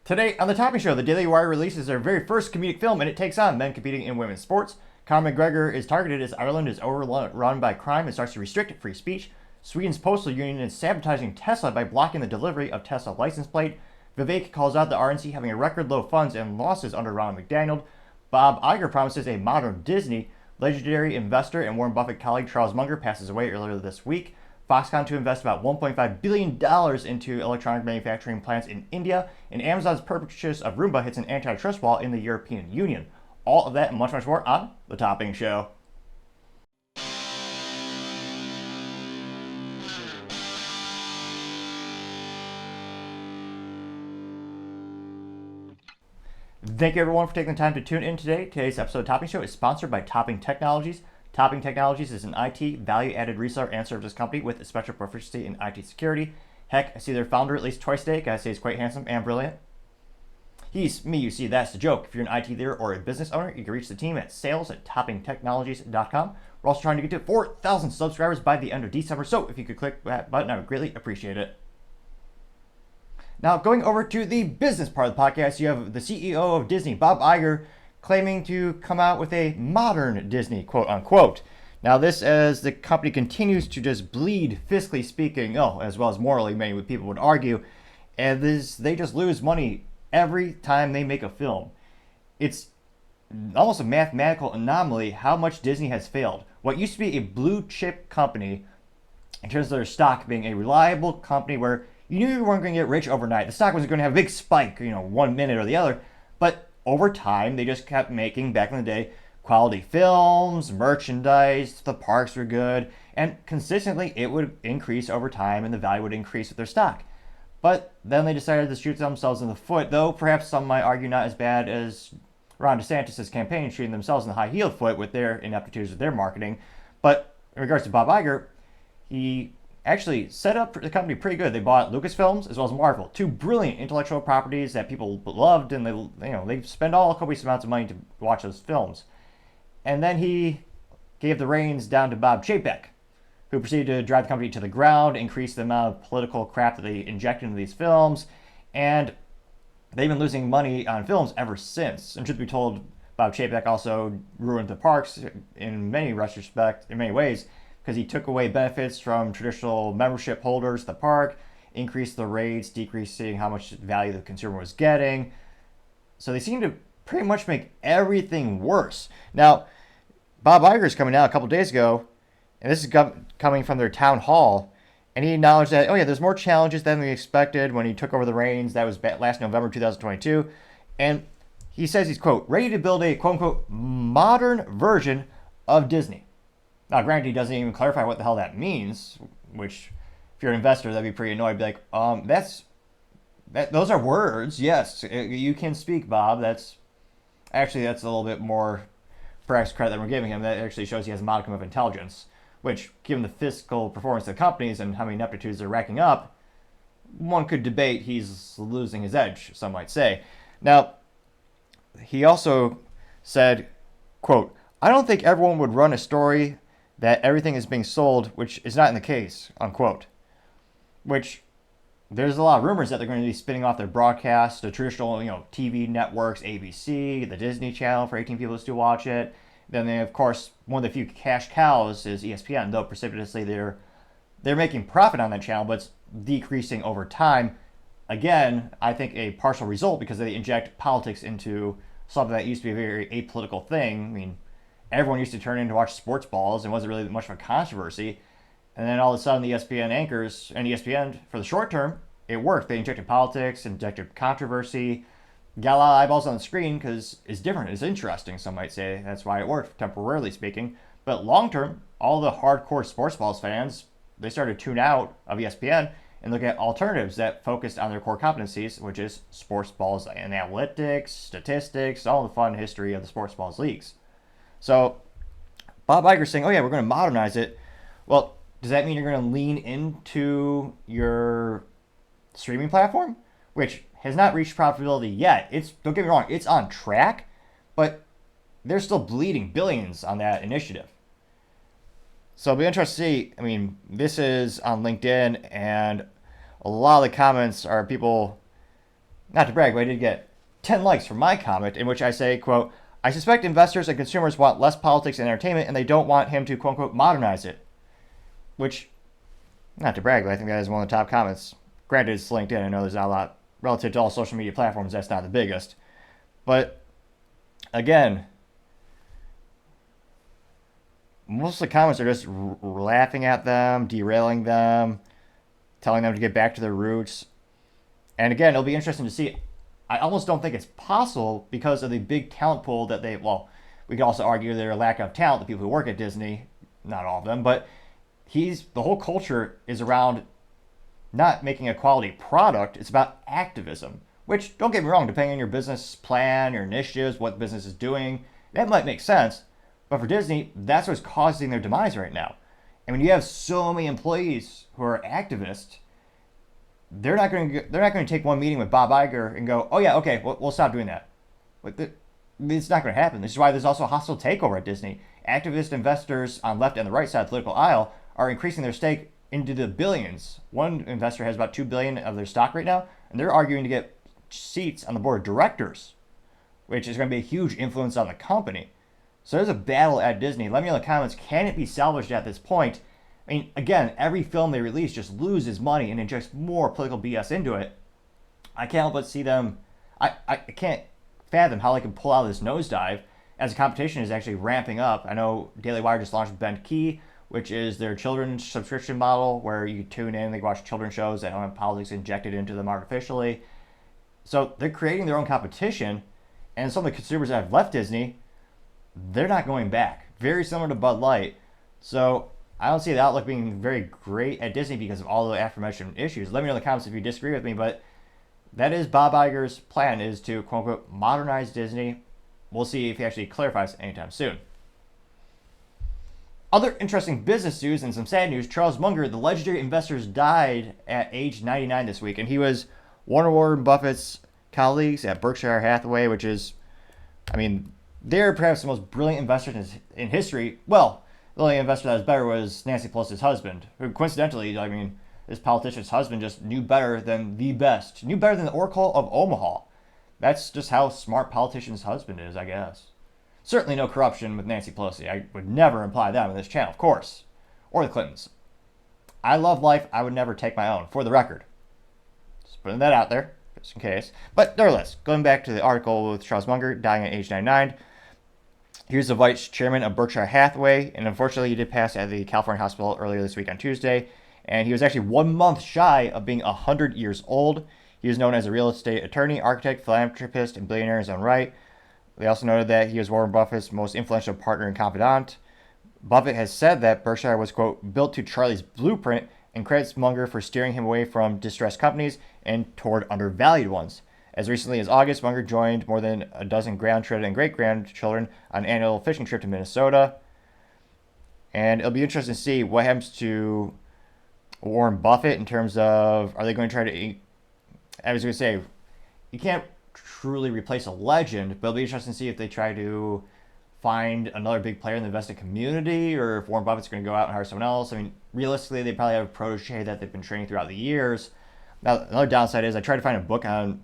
Today on the Topping Show, the Daily Wire releases their very first comedic film, and it takes on men competing in women's sports. Conor McGregor is targeted as Ireland is overrun by crime and starts to restrict free speech. Sweden's Postal Union is sabotaging Tesla by blocking the delivery of Tesla license plate. Vivek calls out the RNC having a record low funds and losses under Ronna McDaniel. Bob Iger promises a modern Disney. Legendary investor and Warren Buffett colleague Charles Munger passes away earlier this week. Foxconn to invest about $1.5 billion into electronic manufacturing plants in India, and Amazon's purchase of Roomba hits an antitrust wall in the European Union. All of that and much, much more on The Topping Show. Thank you everyone for taking the time to tune in today. Today's episode of Topping Show is sponsored by Topping Technologies. Topping Technologies is an IT value-added reseller and services company with a special proficiency in IT security. Heck, I see their founder at least twice a day. Gotta say he's quite handsome and brilliant. He's me, you see, that's the joke. If you're an IT leader or a business owner, you can reach the team at sales@toppingtechnologies.com. We're also trying to get to 4,000 subscribers by the end of December, so if you could click that button, I would greatly appreciate it. Now, going over to the business part of the podcast, you have the CEO of Disney, Bob Iger, claiming to come out with a modern Disney, quote unquote. Now, this as the company continues to just bleed, fiscally speaking, as well as morally, many people would argue, and they just lose money every time they make a film. It's almost a mathematical anomaly how much Disney has failed. What used to be a blue chip company, in terms of their stock being a reliable company where you knew you weren't going to get rich overnight. The stock wasn't going to have a big spike, 1 minute or the other, but over time, they just kept making, back in the day, quality films, merchandise, the parks were good, and consistently it would increase over time and the value would increase with their stock. But then they decided to shoot themselves in the foot, though perhaps some might argue not as bad as Ron DeSantis' campaign shooting themselves in the high-heeled foot with their ineptitudes with their marketing. But in regards to Bob Iger, he actually set up the company pretty good. They bought Lucasfilms as well as Marvel, two brilliant intellectual properties that people loved, and they spend all copious amounts of money to watch those films. And then he gave the reins down to Bob Chapek, who proceeded to drive the company to the ground, increase the amount of political crap that they inject into these films, and they've been losing money on films ever since. And truth be told, Bob Chapek also ruined the parks in many ways, because he took away benefits from traditional membership holders at the park, increased the rates, decreasing how much value the consumer was getting. So they seem to pretty much make everything worse. Now, Bob Iger is coming out a couple days ago, and this is coming from their town hall, and he acknowledged that, there's more challenges than we expected when he took over the reins. That was last November 2022. And he says he's, quote, ready to build a, quote unquote, modern version of Disney. Now, granted, he doesn't even clarify what the hell that means, which, if you're an investor, that'd be pretty annoying. Be like, those are words. Yes, you can speak, Bob. That's a little bit more perhaps credit than we're giving him. That actually shows he has a modicum of intelligence, which, given the fiscal performance of the companies and how many ineptitudes they're racking up, one could debate he's losing his edge, some might say. Now, he also said, quote, I don't think everyone would run a story that everything is being sold, which is not in the case, unquote. Which, there's a lot of rumors that they're going to be spinning off their broadcast, the traditional, TV networks, ABC, the Disney Channel for 18 people to still watch it. Then they, of course, one of the few cash cows is ESPN, though precipitously they're making profit on that channel, but it's decreasing over time. Again, I think a partial result because they inject politics into something that used to be a very apolitical thing. I mean, everyone used to turn in to watch sports balls and wasn't really much of a controversy. And then all of a sudden the ESPN anchors and ESPN, for the short term, it worked. They injected politics, injected controversy, got a lot of eyeballs on the screen because it's different, it's interesting, some might say. That's why it worked, temporarily speaking. But long term, all the hardcore sports balls fans, they started to tune out of ESPN and look at alternatives that focused on their core competencies, which is sports balls and analytics, statistics, all the fun history of the sports balls leagues. So Bob Iger's saying, we're going to modernize it. Well, does that mean you're going to lean into your streaming platform, which has not reached profitability yet? Don't get me wrong, it's on track, but they're still bleeding billions on that initiative. So it'll be interesting to see. I mean, this is on LinkedIn, and a lot of the comments are people Not to brag, but I did get 10 likes for my comment in which I say, quote, I suspect investors and consumers want less politics and entertainment and they don't want him to, quote unquote, modernize it. Which, not to brag, but I think that is one of the top comments. Granted, it's LinkedIn. I know there's not a lot relative to all social media platforms. That's not the biggest. But, again, most of the comments are just laughing at them, derailing them, telling them to get back to their roots. And again, it'll be interesting to see. I almost don't think it's possible because of the big talent pool that we could also argue their lack of talent, the people who work at Disney, not all of them, but the whole culture is around not making a quality product, it's about activism, which, don't get me wrong, depending on your business plan, your initiatives, what the business is doing, that might make sense. But for Disney, that's what's causing their demise right now. And when you have so many employees who are activists, they're not going to take one meeting with Bob Iger and go, oh yeah, okay, we'll stop doing that. It's not going to happen. This is why there's also a hostile takeover at Disney. Activist investors on left and the right side of the political aisle are increasing their stake into the billions. One investor has about $2 billion of their stock right now, and they're arguing to get seats on the board of directors, which is going to be a huge influence on the company. So there's a battle at Disney. Let me know in the comments, can it be salvaged at this point? I mean, again, every film they release just loses money and injects more political BS into it. I can't help but see them. I can't fathom how they can pull out of this nosedive as the competition is actually ramping up. I know Daily Wire just launched Ben Key, which is their children's subscription model where you tune in, they watch children's shows that don't have politics injected into them artificially. So they're creating their own competition, and some of the consumers that have left Disney, they're not going back. Very similar to Bud Light. So I don't see the outlook being very great at Disney because of all the aforementioned issues. Let me know in the comments if you disagree with me, but that is Bob Iger's plan, is to, quote unquote, modernize Disney. We'll see if he actually clarifies anytime soon. Other interesting business news and some sad news. Charles Munger, the legendary investor, died at age 99 this week, and he was one of Warren Buffett's colleagues at Berkshire Hathaway, which is, I mean, they're perhaps the most brilliant investors in history. Well, the only investor that was better was Nancy Pelosi's husband, who coincidentally, I mean, this politician's husband just knew better than the best, knew better than the Oracle of Omaha. That's just how smart politician's husband is, I guess. Certainly no corruption with Nancy Pelosi. I would never imply that on this channel, of course. Or the Clintons. I love life. I would never take my own, for the record. Just putting that out there, just in case. But nevertheless, going back to the article with Charles Munger dying at age 99. He was the vice chairman of Berkshire Hathaway, and unfortunately he did pass at the California hospital earlier this week on Tuesday. And he was actually 1 month shy of being 100 years old. He was known as a real estate attorney, architect, philanthropist, and billionaire in his own right. They also noted that he was Warren Buffett's most influential partner and confidant. Buffett has said that Berkshire was, quote, built to Charlie's blueprint, and credits Munger for steering him away from distressed companies and toward undervalued ones. As recently as August, Munger joined more than a dozen grandchildren and great-grandchildren on an annual fishing trip to Minnesota. And it'll be interesting to see what happens to Warren Buffett in terms of, are they going to try to, I was going to say, you can't truly replace a legend, but it'll be interesting to see if they try to find another big player in the investing community, or if Warren Buffett's going to go out and hire someone else. I mean, realistically, they probably have a protege that they've been training throughout the years. Now, another downside is I tried to find a book on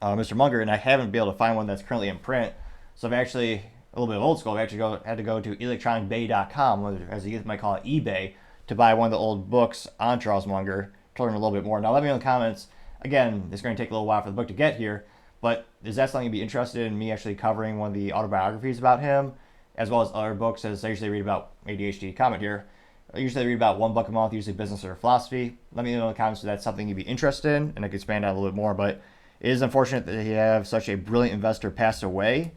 Mr. Munger, and I haven't been able to find one that's currently in print. So I've actually, a little bit of old school, I've actually had to go to electronicbay.com, or as the youth might call it, eBay, to buy one of the old books on Charles Munger to learn a little bit more. Now, let me know in the comments. Again, it's going to take a little while for the book to get here, but is that something you'd be interested in me actually covering one of the autobiographies about him, as well as other books, as I usually read about ADHD comment here. I usually read about one book a month, usually business or philosophy. Let me know in the comments if that's something you'd be interested in, and I could expand out a little bit more, but it is unfortunate that he have such a brilliant investor pass away,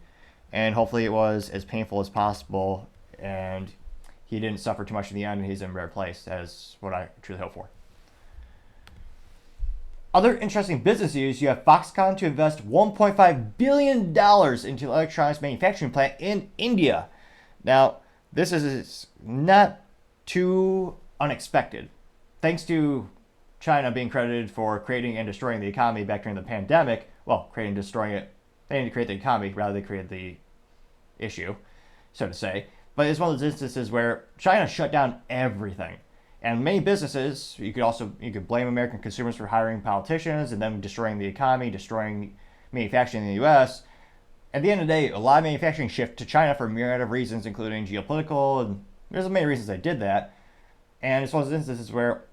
and hopefully it was as painful as possible, and he didn't suffer too much in the end, and he's in a better place, as what I truly hope for. Other interesting business news, you have Foxconn to invest $1.5 billion into the electronics manufacturing plant in India. Now, this is not too unexpected. Thanks to China being credited for creating and destroying the economy back during the pandemic. Well, creating and destroying it. They didn't create the economy, rather they created the issue, so to say. But it's one of those instances where China shut down everything. And many businesses, you could blame American consumers for hiring politicians and them destroying the economy, destroying manufacturing in the U.S. At the end of the day, a lot of manufacturing shifted to China for a myriad of reasons, including geopolitical, and there's many reasons they did that. And it's one of those instances where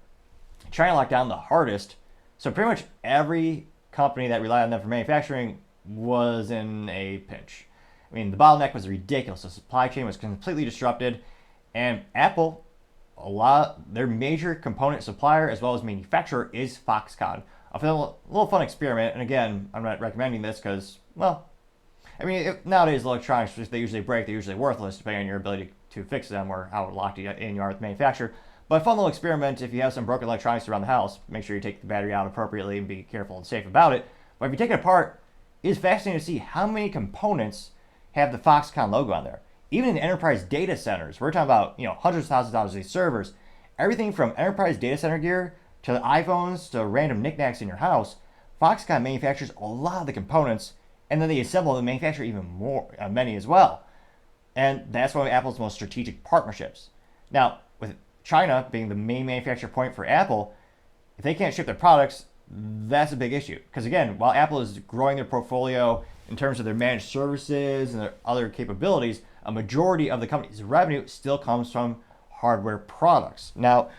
China locked down the hardest, so pretty much every company that relied on them for manufacturing was in a pinch. I mean, the bottleneck was ridiculous. The supply chain was completely disrupted, and Apple, their major component supplier as well as manufacturer is Foxconn. A little fun experiment, and again, I'm not recommending this because, well, I mean, nowadays electronics, they usually break, they're usually worthless depending on your ability to fix them or how locked in you are with the manufacturer. But a fun little experiment, if you have some broken electronics around the house, make sure you take the battery out appropriately and be careful and safe about it. But if you take it apart, it's fascinating to see how many components have the Foxconn logo on there. Even in enterprise data centers, we're talking about hundreds of thousands of dollars of these servers. Everything from enterprise data center gear to the iPhones to random knickknacks in your house, Foxconn manufactures a lot of the components, and then they assemble and manufacture even more, many as well. And that's one of Apple's most strategic partnerships. Now, with China being the main manufacturer point for Apple, if they can't ship their products, that's a big issue. Because again, while Apple is growing their portfolio in terms of their managed services and their other capabilities, a majority of the company's revenue still comes from hardware products. Now,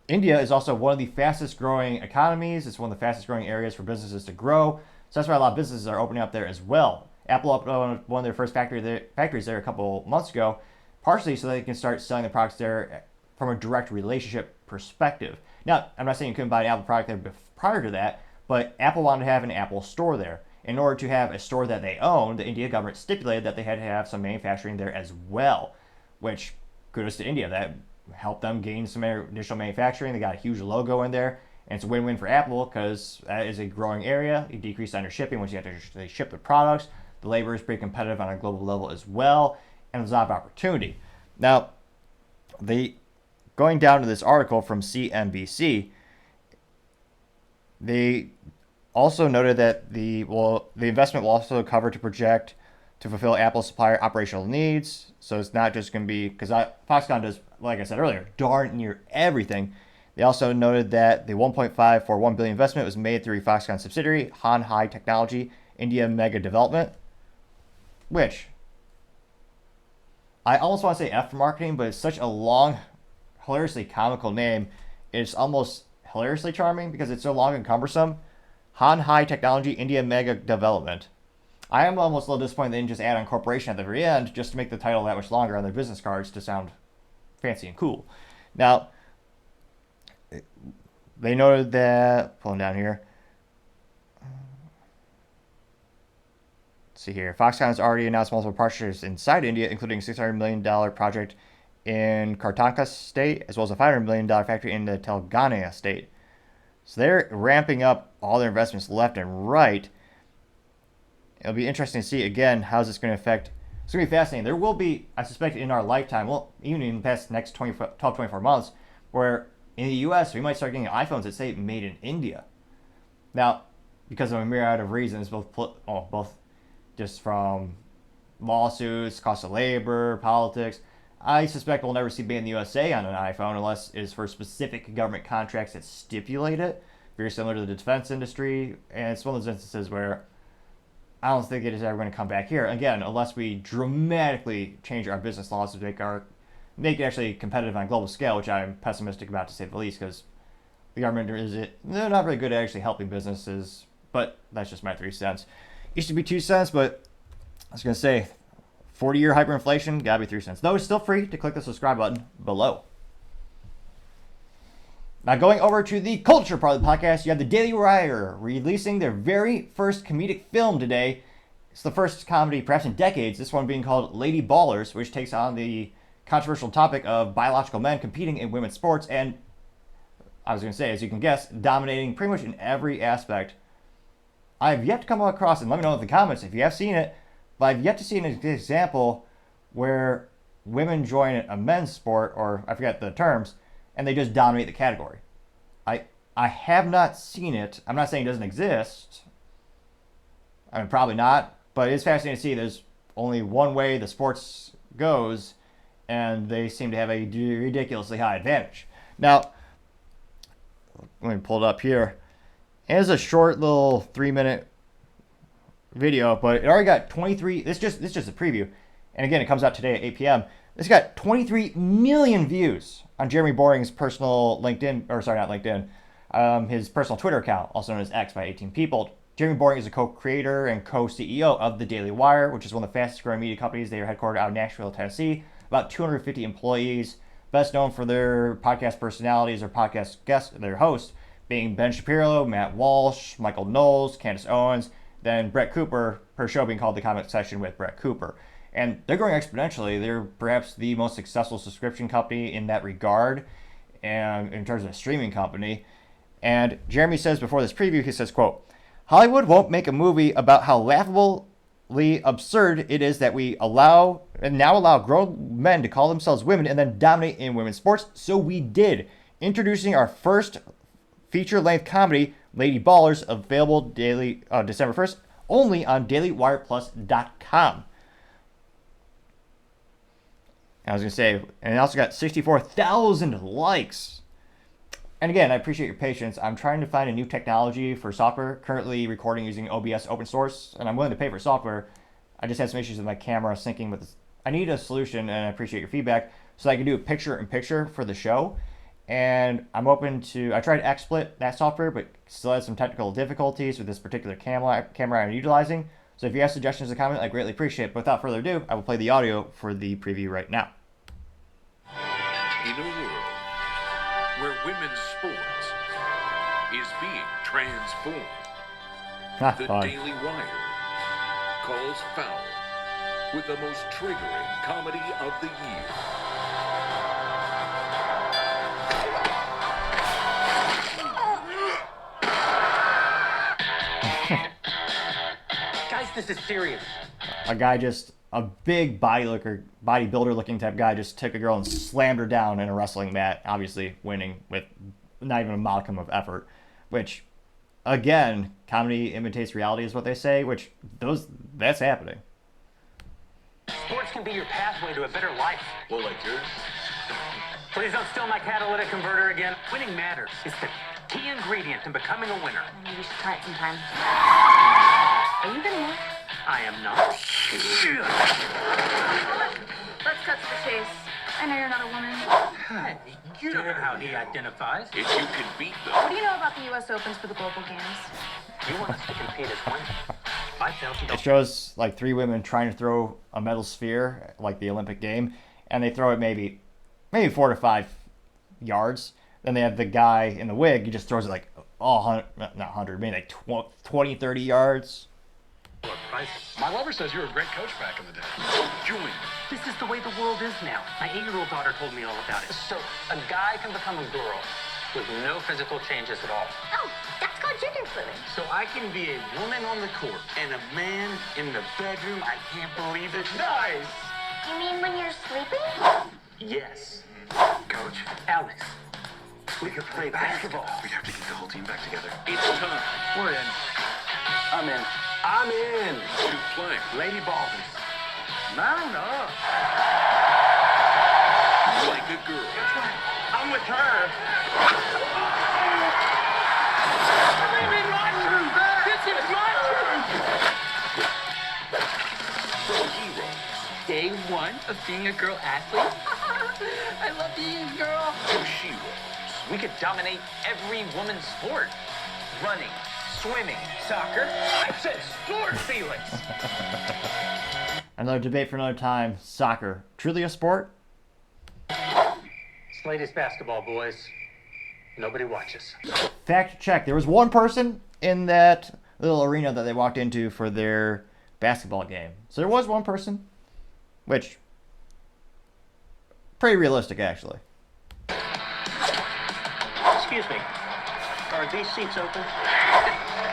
India is also one of the fastest growing economies. It's one of the fastest growing areas for businesses to grow. So that's why a lot of businesses are opening up there as well. Apple opened one of their first factories there a couple months ago, partially so they can start selling the products there from a direct relationship perspective. Now, I'm not saying you couldn't buy an Apple product there prior to that, but Apple wanted to have an Apple store there. In order to have a store that they own, the India government stipulated that they had to have some manufacturing there as well, which kudos to India. That helped them gain some additional manufacturing. They got a huge logo in there, and it's a win-win for Apple because that is a growing area. You decrease on your shipping once you have to ship the products. The labor is pretty competitive on a global level as well, and there's a lot of opportunity. Now, going down to this article from CNBC, they also noted that the investment will also cover to project to fulfill Apple's supplier operational needs. So it's not just going to be, because Foxconn does, like I said earlier, darn near everything. They also noted that the $1.541 billion investment was made through Foxconn subsidiary, Han Hai Technology, India Mega Development, which I almost want to say F for marketing, but it's such a long, hilariously comical name. It's almost hilariously charming because it's so long and cumbersome. Han Hai Technology, India Mega Development. I am almost a little disappointed they didn't just add on corporation at the very end just to make the title that much longer on their business cards to sound fancy and cool. Now, they noted that, pulling down here, let's see here, Foxconn has already announced multiple partnerships inside India, including a $600 million project in Karnataka state, as well as a $500 million factory in the Telangana state. So they're ramping up all their investments left and right. It'll be interesting to see, again, how's this going to affect. It's going to be fascinating. There will be, I suspect, in our lifetime, well, even in the past next 24 months, where in the U.S., we might start getting iPhones that say made in India. Now, because of a myriad of reasons, both just from lawsuits, cost of labor, politics, I suspect we'll never see made in the USA on an iPhone unless it is for specific government contracts that stipulate it. Very similar to the defense industry. And it's one of those instances where I don't think it is ever going to come back here. Again, unless we dramatically change our business laws to make it actually competitive on a global scale, which I'm pessimistic about to say the least, because the government they're not really good at actually helping businesses. But that's just my 3 cents. Used to be 2 cents, but I was going to say 40-year hyperinflation, gotta be 3 cents. Though it's still free to click the subscribe button below. Now going over to the culture part of the podcast, you have the Daily Wire releasing their very first comedic film today. It's the first comedy perhaps in decades, this one being called Lady Ballers, which takes on the controversial topic of biological men competing in women's sports and, I was going to say, as you can guess, dominating pretty much in every aspect. I've yet to come across, and let me know in the comments if you have seen it, but I've yet to see an example where women join a men's sport, or I forget the terms, and they just dominate the category. I have not seen it. I'm not saying it doesn't exist. I mean, probably not, but it's fascinating to see there's only one way the sports goes, and they seem to have a ridiculously high advantage. Now, let me pull it up here. It's a short little 3-minute video, but it already got 23. This just a preview, and again, it comes out today at 8 p.m. It's got 23 million views on Jeremy Boring's personal LinkedIn, or sorry, not LinkedIn, his personal Twitter account, also known as X by 18 people. Jeremy Boring is a co-creator and co-CEO of The Daily Wire, which is one of the fastest growing media companies. They are headquartered out of Nashville, Tennessee. About 250 employees, best known for their podcast personalities or podcast guests, their hosts, being Ben Shapiro, Matt Walsh, Michael Knowles, Candace Owens, then Brett Cooper, her show being called The Comment Section with Brett Cooper. And they're growing exponentially. They're perhaps the most successful subscription company in that regard, and in terms of a streaming company. And Jeremy says before this preview, he says, quote, Hollywood won't make a movie about how laughably absurd it is that we now allow grown men to call themselves women and then dominate in women's sports. So we did, introducing our first feature-length comedy, Lady Ballers, available daily December 1st, only on DailyWirePlus.com. I was going to say, and it also got 64,000 likes. And again, I appreciate your patience. I'm trying to find a new technology for software, currently recording using OBS open source, and I'm willing to pay for software. I just had some issues with my camera syncing with this. I need a solution, and I appreciate your feedback, so I can do a picture-in-picture for the show. And I'm open to, I tried XSplit, that software, but still has some technical difficulties with this particular camera I'm utilizing. So if you have suggestions or comments, I greatly appreciate it. But without further ado, I will play the audio for the preview right now. In a world where women's sports is being transformed, the Daily Wire calls foul with the most triggering comedy of the year. Guys, this is serious. A big bodybuilder looking type guy just took a girl and slammed her down in a wrestling mat, obviously winning with not even a modicum of effort, which, again, comedy imitates reality is what they say, which that's happening. Sports can be your pathway to a better life. Well, like yours? Please don't steal my catalytic converter again. Winning matters. It's the key ingredient in becoming a winner. Maybe you should try it sometime. Are you gonna move? I am not. Let's cut to the chase. I know you're not a woman. Hey, you know how he identifies. If you can beat them, What do you know about the U.S. Opens for the Global Games? You want us to compete as women. I felt you It don't. shows like three women trying to throw a metal sphere, like the Olympic game, and they throw it maybe 4 to 5 yards. Then they have the guy in the wig, he just throws it like all 100, not 100, maybe like 20, 30 yards. My lover says you were a great coach back in the day. join me. This is the way the world is now. My 8-year-old daughter told me all about it. So a guy can become a girl with no physical changes at all. Oh, that's called gender fluid. So I can be a woman on the court and a man in the bedroom. I can't believe it. Nice. You mean when you're sleeping? Yes. Coach, Alex, we could play basketball. We have to get the whole team back together. It's time We're in. I'm in. I'm in. to play. Lady Ballers. Mount up. Like a girl. That's right. I'm with her. This is my From heroes Day one of being a girl athlete. I love being a girl. to sheroes. We could dominate every woman's sport. Running, swimming, soccer. I said sport, Felix. Another debate for another time. Soccer, truly a sport? It's ladies basketball, boys. Nobody watches. Fact check. There was one person in that little arena that they walked into for their basketball game. So there was one person, which pretty realistic actually. Excuse me. Are these seats open?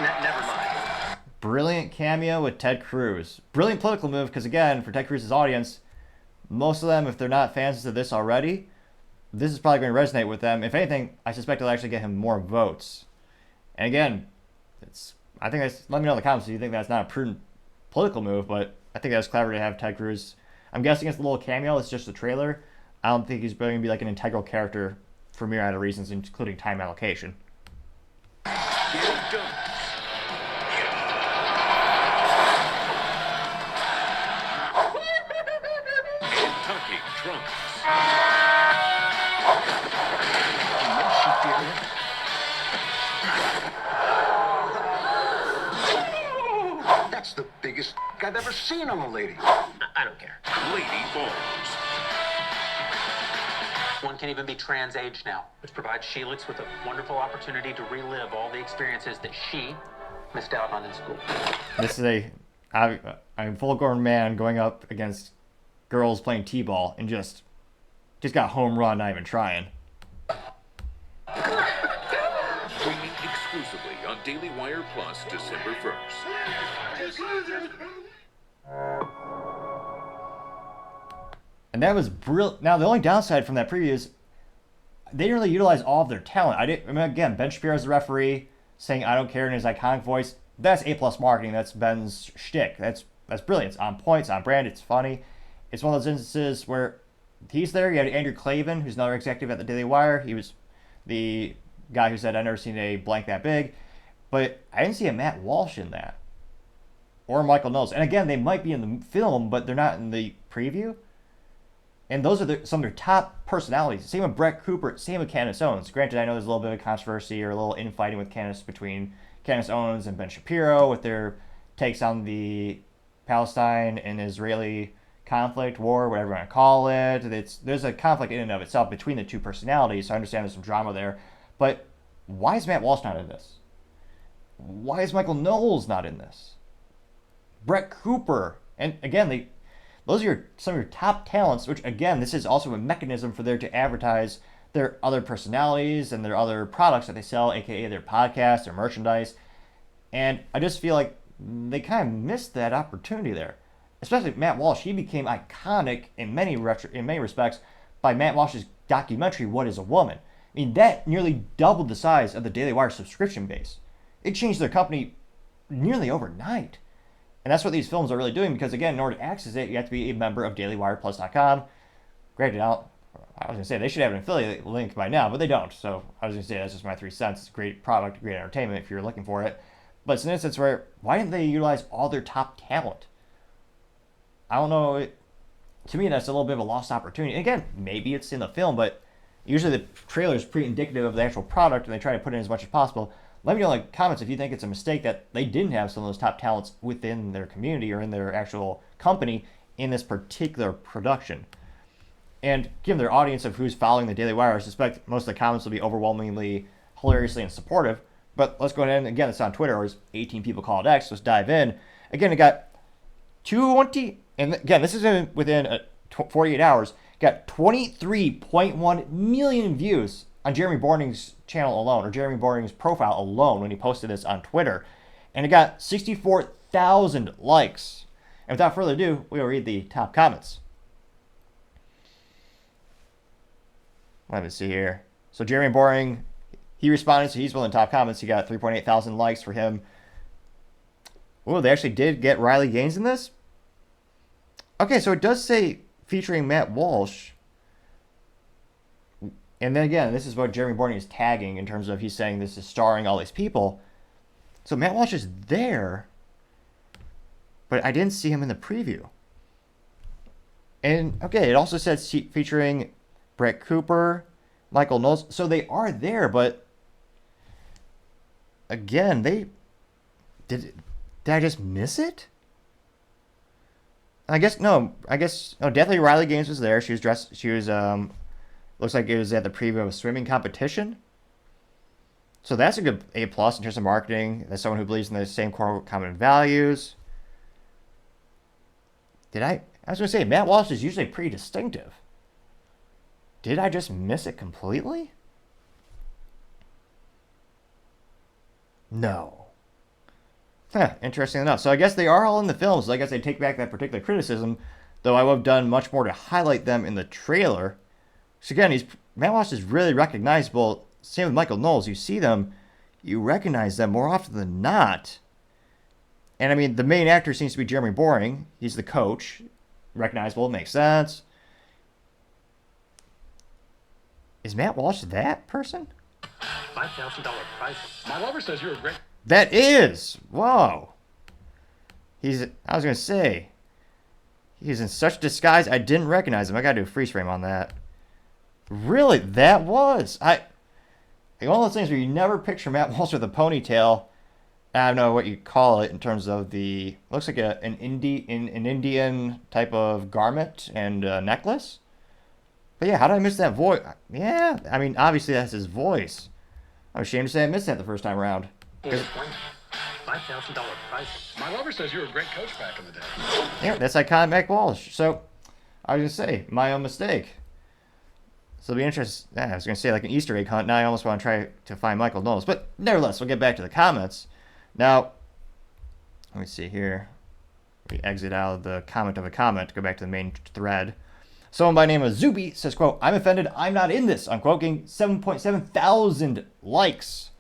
Never mind. Brilliant cameo with Ted Cruz. Brilliant political move because, again, for Ted Cruz's audience, most of them, if they're not fans of this already, this is probably going to resonate with them. If anything, I suspect it'll actually get him more votes. And again, let me know in the comments if you think that's not a prudent political move, but I think that's clever to have Ted Cruz I'm guessing it's a little cameo. It's just a trailer. I don't think he's going to be like an integral character for myriad of reasons, including time allocation. Get it done. Kentucky Trunks. That's the biggest I've ever seen on a lady. I don't care. Lady Balls. One can even be trans age now, which provides Sheelix with a wonderful opportunity to relive all the experiences that she missed out on in school. This is I'm a full-grown man going up against girls playing t-ball and just got home run, not even trying. Streaming exclusively on Daily Wire Plus December 1st. And that was brilliant. Now, the only downside from that preview is they didn't really utilize all of their talent. I mean, again, Ben Shapiro's the referee saying "I don't care" in his iconic voice. That's A+ marketing. That's Ben's shtick. That's brilliant. It's on point. It's on brand. It's funny. It's one of those instances where he's there. You had Andrew Clavin, who's another executive at the Daily Wire. He was the guy who said, "I've never seen a blank that big." But I didn't see a Matt Walsh in that. Or Michael Knowles. And again, they might be in the film, but they're not in the preview. And those are some of their top personalities. Same with Brett Cooper. Same with Candace Owens. Granted, I know there's a little bit of controversy or a little infighting with between Candace Owens and Ben Shapiro with their takes on the Palestine and Israeli conflict, war, whatever you want to call it. There's a conflict in and of itself between the two personalities, so I understand there's some drama there. But why is Matt Walsh not in this? Why is Michael Knowles not in this? Brett Cooper. And again, those are some of your top talents, which again, this is also a mechanism for them to advertise their other personalities and their other products that they sell, aka their podcasts, their merchandise. And I just feel like they kind of missed that opportunity there. Especially Matt Walsh. He became iconic in many respects by Matt Walsh's documentary, What is a Woman? I mean, that nearly doubled the size of the Daily Wire subscription base. It changed their company nearly overnight. And that's what these films are really doing because, again, in order to access it, you have to be a member of DailyWirePlus.com. Granted, I was going to say they should have an affiliate link by now, but they don't. So I was going to say that's just my 3 cents. It's a great product, great entertainment if you're looking for it. But it's an instance where, why didn't they utilize all their top talent? I don't know. To me, that's a little bit of a lost opportunity. And again, maybe it's in the film, but usually the trailer is pretty indicative of the actual product, and they try to put in as much as possible. Let me know in the comments if you think it's a mistake that they didn't have some of those top talents within their community or in their actual company in this particular production. And given their audience of who's following the Daily Wire, I suspect most of the comments will be overwhelmingly hilariously and supportive. But let's go ahead and, again, it's on Twitter. There's 18 people called X. Let's dive in. Again, it got 20, and again, this is within 48 hours, got 23.1 million views on Jeremy Borning's channel alone, or Jeremy Borning's profile alone when he posted this on Twitter. And it got 64,000 likes. And without further ado, we'll read the top comments. Let me see here. So Jeremy Boring, he responded, so he's one of the top comments. He got 3.8 thousand likes for him. Oh, they actually did get Riley Gaines in this? Okay, so it does say featuring Matt Walsh. And then again, this is what Jeremy Boring is tagging in terms of he's saying this is starring all these people. So Matt Walsh is there, but I didn't see him in the preview. And okay, it also says featuring Brett Cooper, Michael Knowles. So they are there, but again, did I just miss it? Definitely Riley Gaines was there. She was dressed, looks like it was at the preview of a swimming competition. So that's a good A+ in terms of marketing. That's someone who believes in the same core common values. I was going to say, Matt Walsh is usually pretty distinctive. Did I just miss it completely? No. Interesting enough. So I guess they are all in the film, so I guess I take back that particular criticism, though I would have done much more to highlight them in the trailer. So again, Matt Walsh is really recognizable. Same with Michael Knowles. You see them, you recognize them more often than not. And I mean, the main actor seems to be Jeremy Boring. He's the coach. recognizable. Makes sense. Is Matt Walsh that person? $5,000 prize. My lover says you're a great. That is. Whoa. I was going to say, he's in such disguise, I didn't recognize him. I got to do a freeze frame on that. Really? That was. One of those things where you never picture Matt Walsh with a ponytail. I don't know what you call it in terms of looks like an Indian type of garment and necklace. But yeah, how did I miss that voice? Yeah, I mean, obviously that's his voice. I'm ashamed to say I missed that the first time around. $5,000 prize. My lover says you were a great coach back in the day. Yeah, that's iconic Matt Walsh. So, I was going to say, my own mistake. So it'll be interesting. Yeah, I was going to say like an Easter egg hunt. Now I almost want to try to find Michael Knowles. But nevertheless, we'll get back to the comments. Now, let me see here. We exit out of the comment of a comment, go back to the main thread. Someone by the name of Zuby says, quote, I'm offended, I'm not in this, unquote, getting 7.7 thousand likes.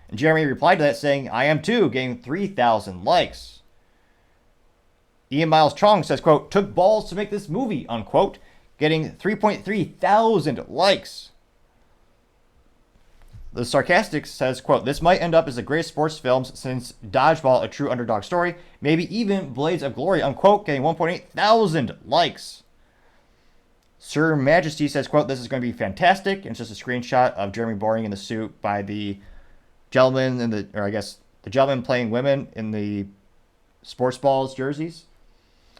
And Jeremy replied to that saying, I am too, getting 3,000 likes. Ian Miles Chong says, quote, took balls to make this movie, unquote, getting 3.3 thousand likes. The Sarcastic says, quote, this might end up as the greatest sports films since Dodgeball, a true underdog story, maybe even Blades of Glory, unquote, getting 1.8 thousand likes. Sir Majesty says, quote, this is going to be fantastic. And it's just a screenshot of Jeremy Boring in the suit by the gentleman the gentleman playing women in the sports balls jerseys.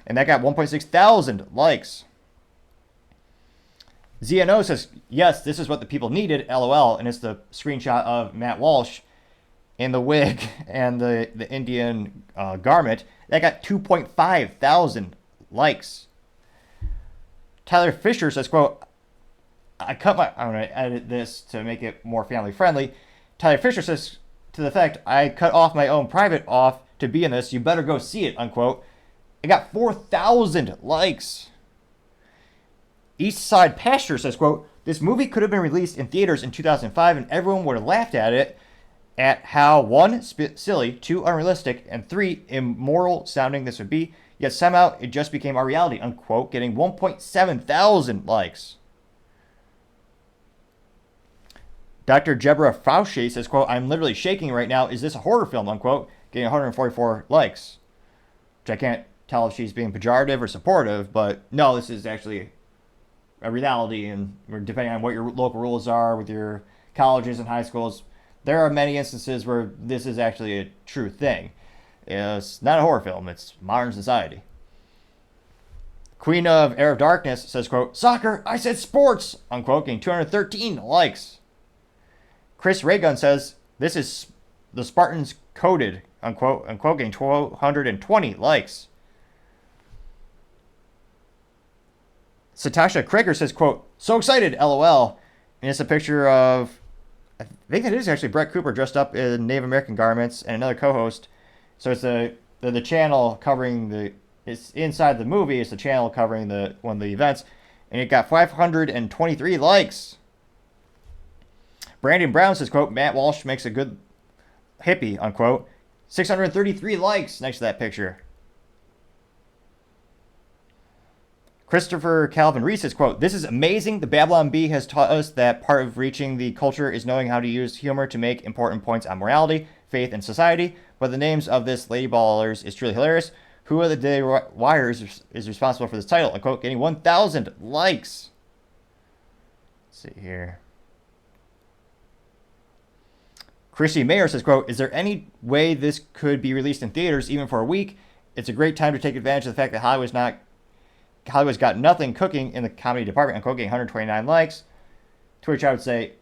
And that got 1.6 thousand likes. ZNO says, yes, this is what the people needed, LOL. And it's the screenshot of Matt Walsh in the wig and the Indian garment. That got 2.5 thousand likes. Tyler Fisher says, quote, I'm going to edit this to make it more family friendly. Tyler Fisher says, to the effect, I cut off my own private off to be in this. You better go see it, unquote. It got 4,000 likes. Eastside Pasture says, quote, this movie could have been released in theaters in 2005 and everyone would have laughed at it at how, 1, silly, 2, unrealistic, and 3, immoral sounding this would be. Yet somehow it just became our reality, unquote, getting 1.7 thousand likes. Dr. Jebra Fauci says, quote, I'm literally shaking right now. Is this a horror film, unquote, getting 144 likes. Which I can't tell if she's being pejorative or supportive, but no, this is actually a reality, and depending on what your local rules are with your colleges and high schools, there are many instances where this is actually a true thing. It's not a horror film, it's modern society. Queen of Air of Darkness says, quote, soccer, I said sports, unquote, getting 213 likes. Chris Raygun says, this is the Spartans coded, unquote, getting 1,220 likes. Satasha Krager says, quote, so excited, LOL. And it's a picture of, I think it is actually Brett Cooper dressed up in Native American garments and another co-host. So it's the channel covering it's inside the movie, it's the channel covering one of the events. And it got 523 likes. Brandon Brown says, quote, Matt Walsh makes a good hippie, unquote. 633 likes next to that picture. Christopher Calvin Reese says, quote, this is amazing. The Babylon Bee has taught us that part of reaching the culture is knowing how to use humor to make important points on morality, faith, and society. But the names of this Lady Ballers is truly hilarious. Who of the Daily Wire is responsible for this title? Unquote, getting 1,000 likes. Let's see here. Chrissy Mayer says, quote, is there any way this could be released in theaters even for a week? It's a great time to take advantage of the fact that Hollywood's got nothing cooking in the comedy department, unquote, getting 129 likes. To which I would say,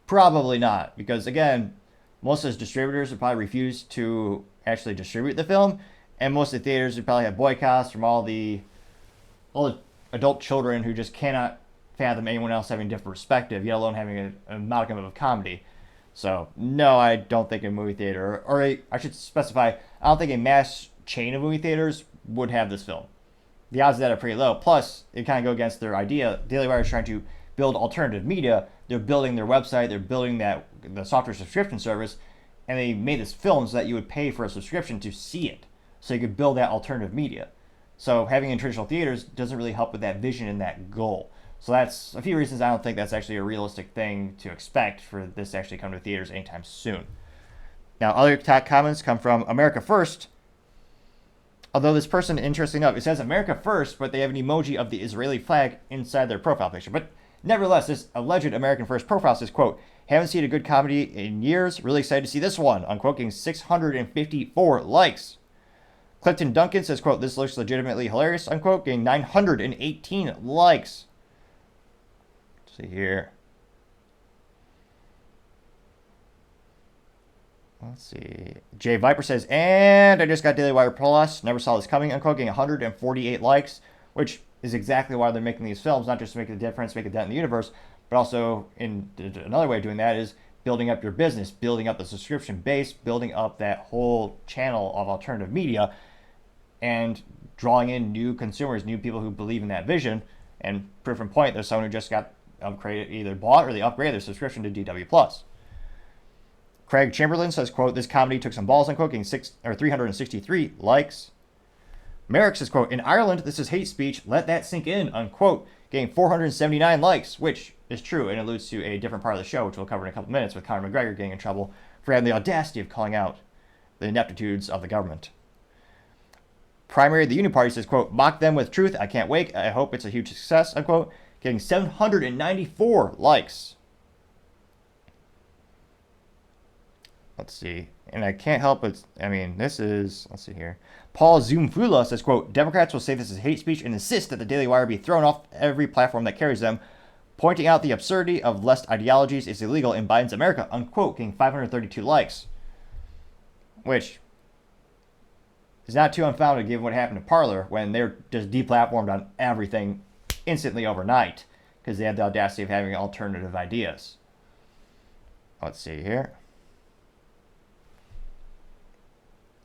probably not. Because, again, most of those distributors would probably refuse to actually distribute the film. And most of the theaters would probably have boycotts from all the adult children who just cannot fathom anyone else having a different perspective, yet alone having a modicum of comedy. So, no, I don't think a movie theater, or I should specify, I don't think a mass chain of movie theaters would have this film. The odds of that are pretty low. Plus, it kind of go against their idea. Daily Wire is trying to build alternative media. They're building their website. They're building the software subscription service. And they made this film so that you would pay for a subscription to see it. So you could build that alternative media. So having it in traditional theaters doesn't really help with that vision and that goal. So that's a few reasons I don't think that's actually a realistic thing to expect for this to actually come to theaters anytime soon. Now, other comments come from America First. Although this person, interesting enough, it says America First, but they have an emoji of the Israeli flag inside their profile picture. But nevertheless, this alleged American First profile says, quote, haven't seen a good comedy in years. Really excited to see this one, unquote, getting 654 likes. Clifton Duncan says, quote, this looks legitimately hilarious, unquote, getting 918 likes. Let's see here. Let's see. Jay Viper says, and I just got Daily Wire Plus. Never saw this coming, unquote, getting 148 likes, which is exactly why they're making these films, not just to make a difference, make a dent in the universe, but also in another way of doing that is building up your business, building up the subscription base, building up that whole channel of alternative media, and drawing in new consumers, new people who believe in that vision. And proof in point, there's someone who just got upgraded, either bought or they upgraded their subscription to DW Plus. Craig Chamberlain says, quote, this comedy took some balls, unquote, getting 363 likes. Merrick says, quote, in Ireland, this is hate speech. Let that sink in, unquote, getting 479 likes, which is true and alludes to a different part of the show, which we'll cover in a couple minutes, with Conor McGregor getting in trouble for having the audacity of calling out the ineptitudes of the government. Primary of the Union Party says, quote, mock them with truth. I can't wait. I hope it's a huge success, unquote, getting 794 likes. Let's see. And I can't help but, this is, let's see here. Paul Zoomfula says, quote, Democrats will say this is hate speech and insist that the Daily Wire be thrown off every platform that carries them, pointing out the absurdity of left ideologies is illegal in Biden's America, unquote, getting 532 likes. Which is not too unfounded given what happened to Parler when they're just deplatformed on everything instantly overnight because they had the audacity of having alternative ideas. Let's see here.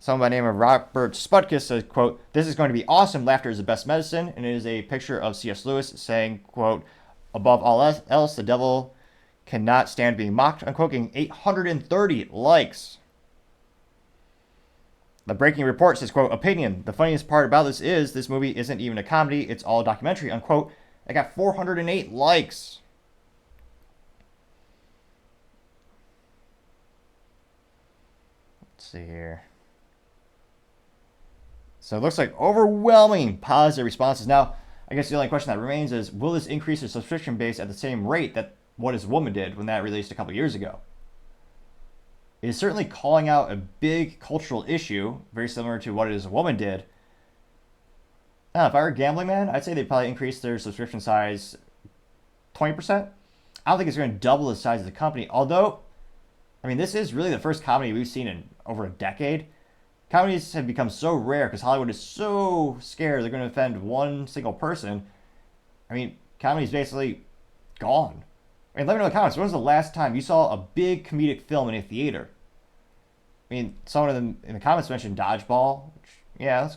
Someone by the name of Robert Sputkus says, quote, this is going to be awesome. Laughter is the best medicine. And it is a picture of C.S. Lewis saying, quote, above all else, the devil cannot stand being mocked, unquote, getting 830 likes. The Breaking Report says, quote, opinion. The funniest part about this is this movie isn't even a comedy. It's all documentary, unquote. I got 408 likes. Let's see here. So it looks like overwhelming positive responses. Now, I guess the only question that remains is, will this increase the subscription base at the same rate that What Is a Woman did when that released a couple years ago? It is certainly calling out a big cultural issue, very similar to What Is a Woman did. Now, if I were a gambling man, I'd say they'd probably increase their subscription size 20%. I don't think it's going to double the size of the company, although, this is really the first comedy we've seen in over a decade. Comedies have become so rare because Hollywood is so scared they're going to offend one single person. Comedy's basically gone. Let me know in the comments, when was the last time you saw a big comedic film in a theater? Someone in the comments mentioned Dodgeball. Which, yeah,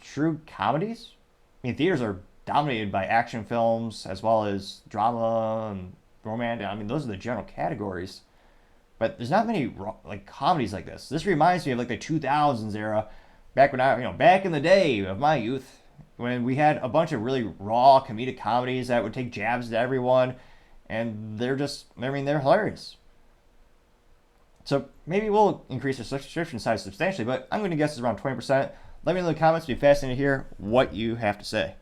true comedies? Theaters are dominated by action films as well as drama and romance. Those are the general categories. But there's not many comedies like this. This reminds me of the 2000s era, back when back in the day of my youth, when we had a bunch of really raw comedic comedies that would take jabs at everyone, and they're hilarious. So maybe we'll increase the subscription size substantially, but I'm going to guess it's around 20%. Let me know in the comments. It'd be fascinating to hear what you have to say.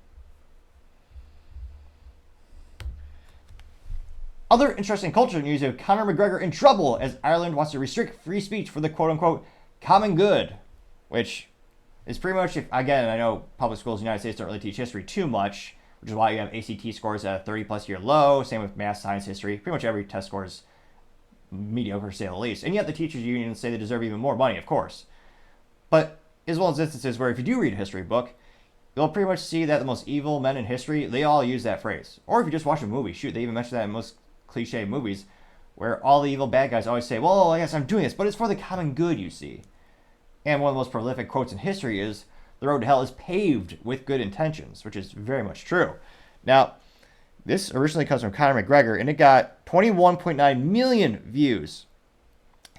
Other interesting culture news of Conor McGregor in trouble as Ireland wants to restrict free speech for the quote-unquote common good, which is pretty much, I know public schools in the United States don't really teach history too much, which is why you have ACT scores at a 30-plus year low, same with math, science, history. Pretty much every test score is mediocre, to say the least. And yet the teachers' unions say they deserve even more money, of course. But as well as instances where if you do read a history book, you'll pretty much see that the most evil men in history, they all use that phrase. Or if you just watch a movie, shoot, they even mention that in most cliche movies, where all the evil bad guys always say, well, I guess I'm doing this, but it's for the common good, you see. And one of the most prolific quotes in history is, the road to hell is paved with good intentions, which is very much true. Now, this originally comes from Conor McGregor, and it got 21.9 million views.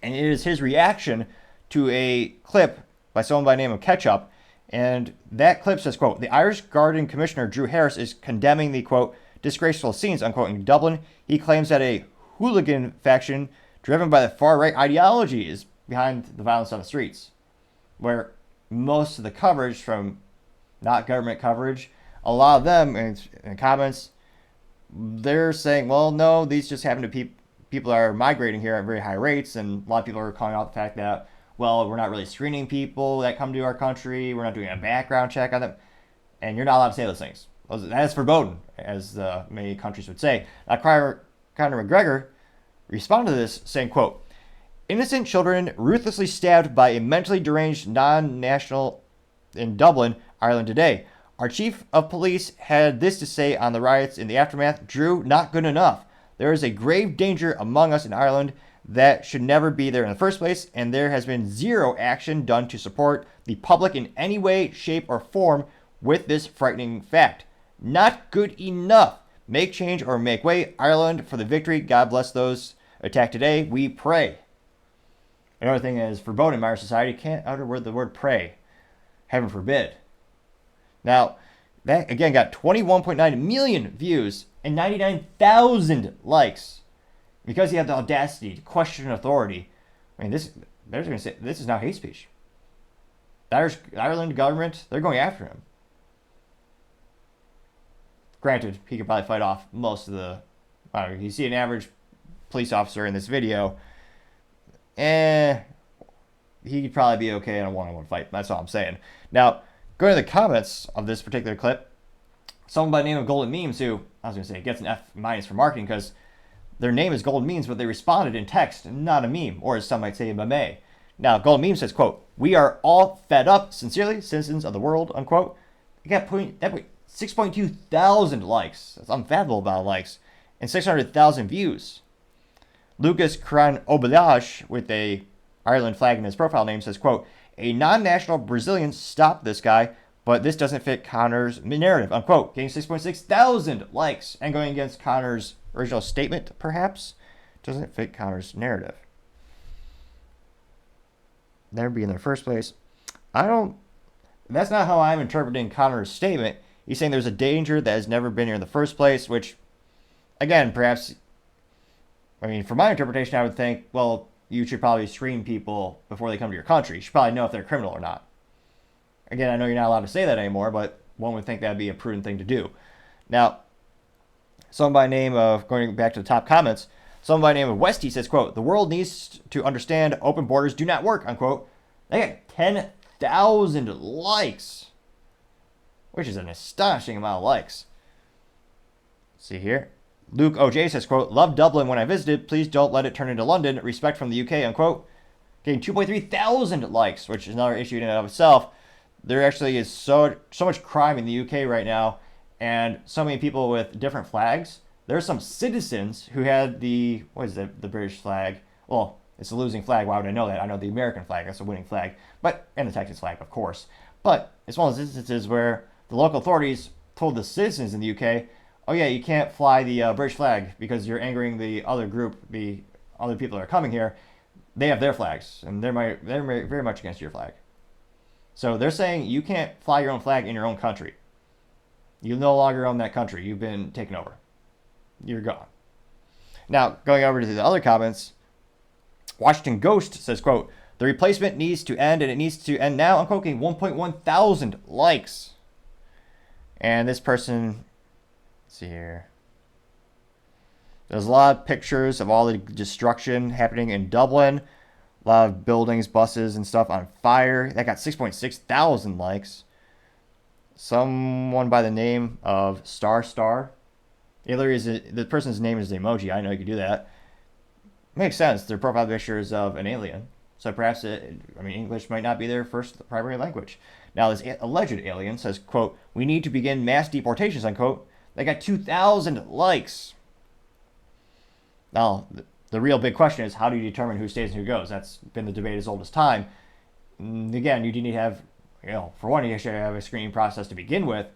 And it is his reaction to a clip by someone by the name of Ketchup, And that clip says, quote, the Irish Garden Commissioner Drew Harris is condemning the, quote, disgraceful scenes, unquote, in Dublin. He claims that a hooligan faction driven by the far-right ideology is behind the violence on the streets, where most of the coverage from not government coverage, a lot of them in comments, they're saying, well, no, these just happen to people are migrating here at very high rates, and a lot of people are calling out the fact that, well, we're not really screening people that come to our country, we're not doing a background check on them, and you're not allowed to say those things. That is verboten, as many countries would say. Now, Conor McGregor responded to this, saying, quote, innocent children ruthlessly stabbed by a mentally deranged non-national in Dublin, Ireland today. Our chief of police had this to say on the riots in the aftermath. Drew, not good enough. There is a grave danger among us in Ireland that should never be there in the first place, and there has been zero action done to support the public in any way, shape, or form with this frightening fact. Not good enough. Make change or make way. Ireland for the victory. God bless those attacked today. We pray. Another thing is verboten in our society. Can't utter the word pray. Heaven forbid. Now, that again got 21.9 million views and 99,000 likes. Because he had the audacity to question authority. I mean, they're going to say this is now hate speech. The Ireland government, they're going after him. Granted, he could probably fight off most of the... you see an average police officer in this video, he'd probably be okay in a one-on-one fight. That's all I'm saying. Now, going to the comments of this particular clip, someone by the name of Golden Memes, who, I was going to say, gets an F- for marketing because their name is Golden Memes, but they responded in text, not a meme, or as some might say, a meme. Now, Golden Memes says, quote, we are all fed up, sincerely, citizens of the world, unquote. You got 6.2 thousand likes. That's unfathomable amount of likes. And 600,000 views. Lucas Cran Obelage, with a Ireland flag in his profile name, says, quote, a non-national Brazilian stopped this guy, but this doesn't fit Conor's narrative, unquote. Getting 6.6 thousand likes and going against Conor's original statement, perhaps, doesn't fit Conor's narrative. Never be in the first place. That's not how I'm interpreting Conor's statement. He's saying there's a danger that has never been here in the first place, which, again, perhaps, from my interpretation, I would think, well, you should probably screen people before they come to your country. You should probably know if they're a criminal or not. Again, I know you're not allowed to say that anymore, but one would think that would be a prudent thing to do. Now, someone by name of, going back to the top comments, someone by name of Westy says, quote, the world needs to understand open borders do not work, unquote. They got 10,000 likes, which is an astonishing amount of likes. Let's see here. Luke OJ says, quote, love Dublin when I visited. Please don't let it turn into London. Respect from the UK, unquote. Getting 2.3 thousand likes, which is another issue in and of itself. There actually is so much crime in the UK right now, and so many people with different flags. There are some citizens who had the British flag. Well, it's a losing flag. Why would I know that? I know the American flag. That's a winning flag. And the Texas flag, of course. But it's one of those instances where the local authorities told the citizens in the UK, oh yeah, you can't fly the British flag because you're angering the other group, the other people that are coming here. They have their flags, and they're very much against your flag. So they're saying you can't fly your own flag in your own country. You no longer own that country. You've been taken over. You're gone. Now, going over to the other comments, Washington Ghost says, quote, the replacement needs to end, and it needs to end now. I'm quoting 1.1 thousand likes. And this person, let's see here. There's a lot of pictures of all the destruction happening in Dublin. A lot of buildings, buses, and stuff on fire. That got 6.6 thousand likes. Someone by the name of Star. The person's name is the emoji. I know you can do that. Makes sense. Their profile picture is of an alien. So perhaps, English might not be their first primary language. Now, this alleged alien says, quote, we need to begin mass deportations, unquote. They got 2,000 likes. Now, the real big question is, how do you determine who stays and who goes? That's been the debate as old as time. Again, you do need to have, for one, you should have a screening process to begin with.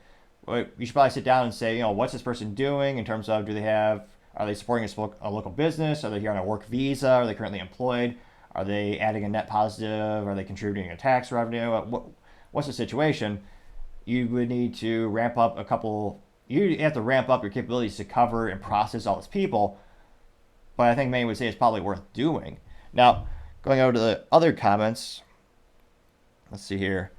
You should probably sit down and say, what's this person doing in terms of, are they supporting a local business? Are they here on a work visa? Are they currently employed? Are they adding a net positive? Are they contributing a tax revenue? what's the situation? You would need to ramp up you have to ramp up your capabilities to cover and process all these people. But I think many would say it's probably worth doing. Now, going over to the other comments, let's see here.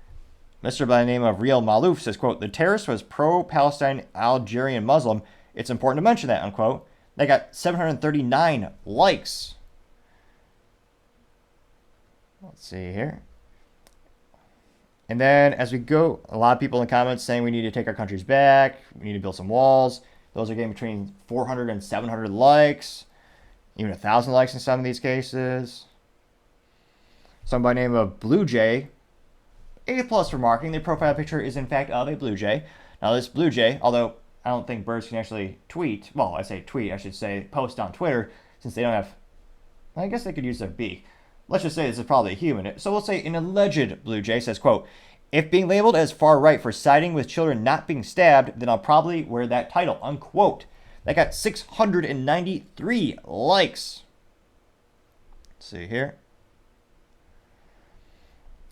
Mr. by the name of Real Malouf says, quote, the terrorist was pro-Palestine Algerian Muslim. It's important to mention that, unquote. They got 739 likes. Let's see here. And then as we go, a lot of people in the comments saying we need to take our countries back. We need to build some walls. Those are getting between 400 and 700 likes. Even 1,000 likes in some of these cases. Someone by the name of Blue Jay, A+ for marketing. Their profile picture is in fact of a blue jay. Now this blue jay, although I don't think birds can actually tweet. Well, I say tweet, I should say post on Twitter, since they don't have. I guess they could use their beak. Let's just say this is probably a human. So we'll say an alleged blue jay says, quote, if being labeled as far right for siding with children not being stabbed, then I'll probably wear that title, unquote. That got 693 likes. Let's see here.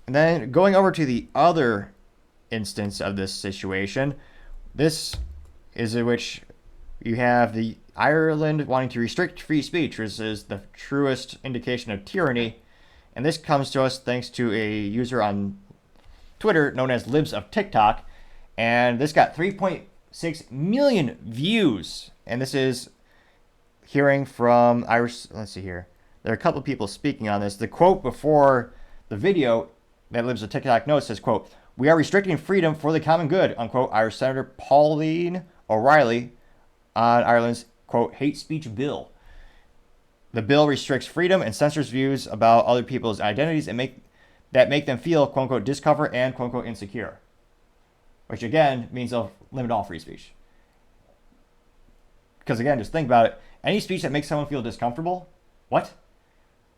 And then going over to the other instance of this situation, this is in which you have the Ireland wanting to restrict free speech, which is the truest indication of tyranny. And this comes to us thanks to a user on Twitter known as Libs of TikTok. And this got 3.6 million views. And this is hearing from Irish. Let's see here. There are a couple of people speaking on this. The quote before the video that Libs of TikTok notes says, quote, we are restricting freedom for the common good, unquote, Irish Senator Pauline O'Reilly on Ireland's, quote, hate speech bill. The bill restricts freedom and censors views about other people's identities and make them feel, quote unquote, discomfort and, quote unquote, insecure. Which, again, means they'll limit all free speech. Because, again, just think about it. Any speech that makes someone feel discomfortable? What?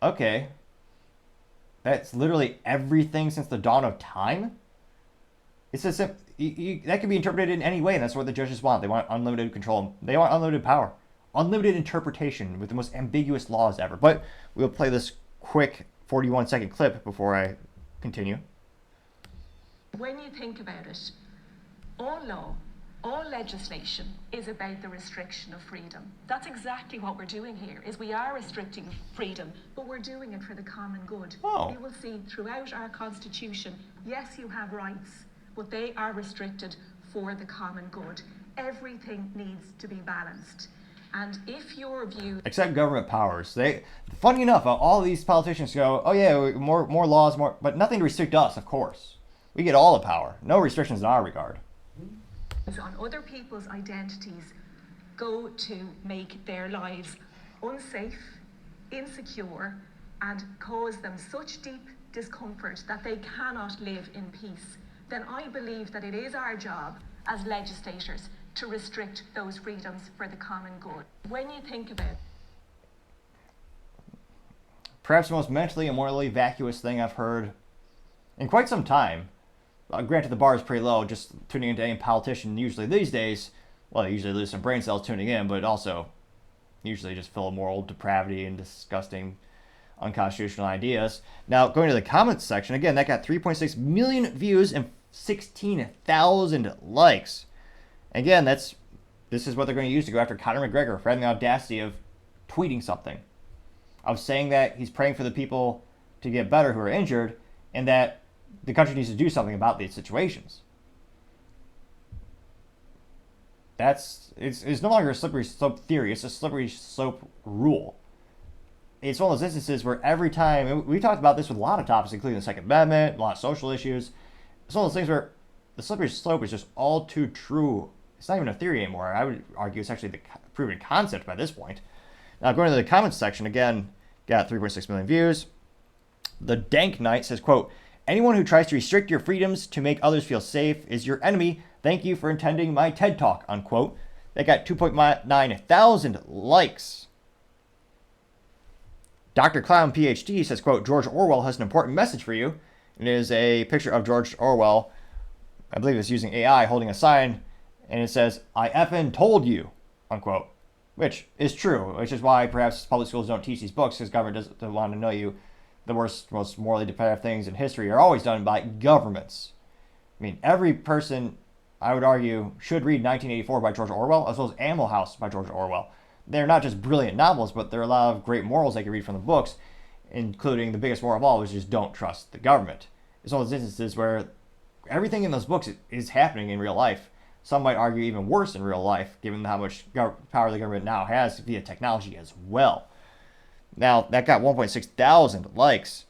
Okay. That's literally everything since the dawn of time? It's as simple. That can be interpreted in any way, and that's what the judges want. They want unlimited control. They want unlimited power. Unlimited interpretation with the most ambiguous laws ever. But we'll play this quick 41-second clip before I continue. When you think about it, all law, all legislation is about the restriction of freedom. That's exactly what we're doing here, is we are restricting freedom, but we're doing it for the common good. Oh. You will see throughout our constitution, yes, you have rights, but they are restricted for the common good. Everything needs to be balanced. And if your view... Except government powers. Funny enough, all these politicians go, oh yeah, more laws, more, but nothing to restrict us, of course. We get all the power. No restrictions in our regard. On other people's identities go to make their lives unsafe, insecure, and cause them such deep discomfort that they cannot live in peace, then I believe that it is our job as legislators to restrict those freedoms for the common good. When you think about perhaps the most mentally and morally vacuous thing I've heard in quite some time. Granted, the bar is pretty low, just tuning into any politician usually these days. Well, they usually lose some brain cells tuning in, but also usually just full of moral depravity and disgusting unconstitutional ideas. Now, going to the comments section, again, that got 3.6 million views and 16,000 likes. Again, this is what they're going to use to go after Conor McGregor for having the audacity of tweeting something, of saying that he's praying for the people to get better who are injured, and that the country needs to do something about these situations. It's no longer a slippery slope theory, it's a slippery slope rule. It's one of those instances where every time, and we talked about this with a lot of topics, including the Second Amendment, a lot of social issues. It's one of those things where the slippery slope is just all too true. It's not even a theory anymore. I would argue it's actually the proven concept by this point. Now, going to the comments section, again, got 3.6 million views. The Dank Knight says, quote, anyone who tries to restrict your freedoms to make others feel safe is your enemy. Thank you for attending my TED Talk, unquote. That got 2.9 thousand likes. Dr. Clown PhD says, quote, George Orwell has an important message for you. It is a picture of George Orwell, I believe it's using AI, holding a sign, and it says, I effing told you, unquote. Which is true, which is why perhaps public schools don't teach these books, because government doesn't want to know you. The worst, most morally depraved things in history are always done by governments. mean, every person, I would argue, should read 1984 by George Orwell, as well as Animal House by George Orwell. They're not just brilliant novels, but there are a lot of great morals they can read from the books, including the biggest moral of all, which is don't trust the government. It's one of those instances where everything in those books is happening in real life. Some might argue even worse in real life, given how much power the government now has via technology as well. Now, that got 1.6 thousand likes.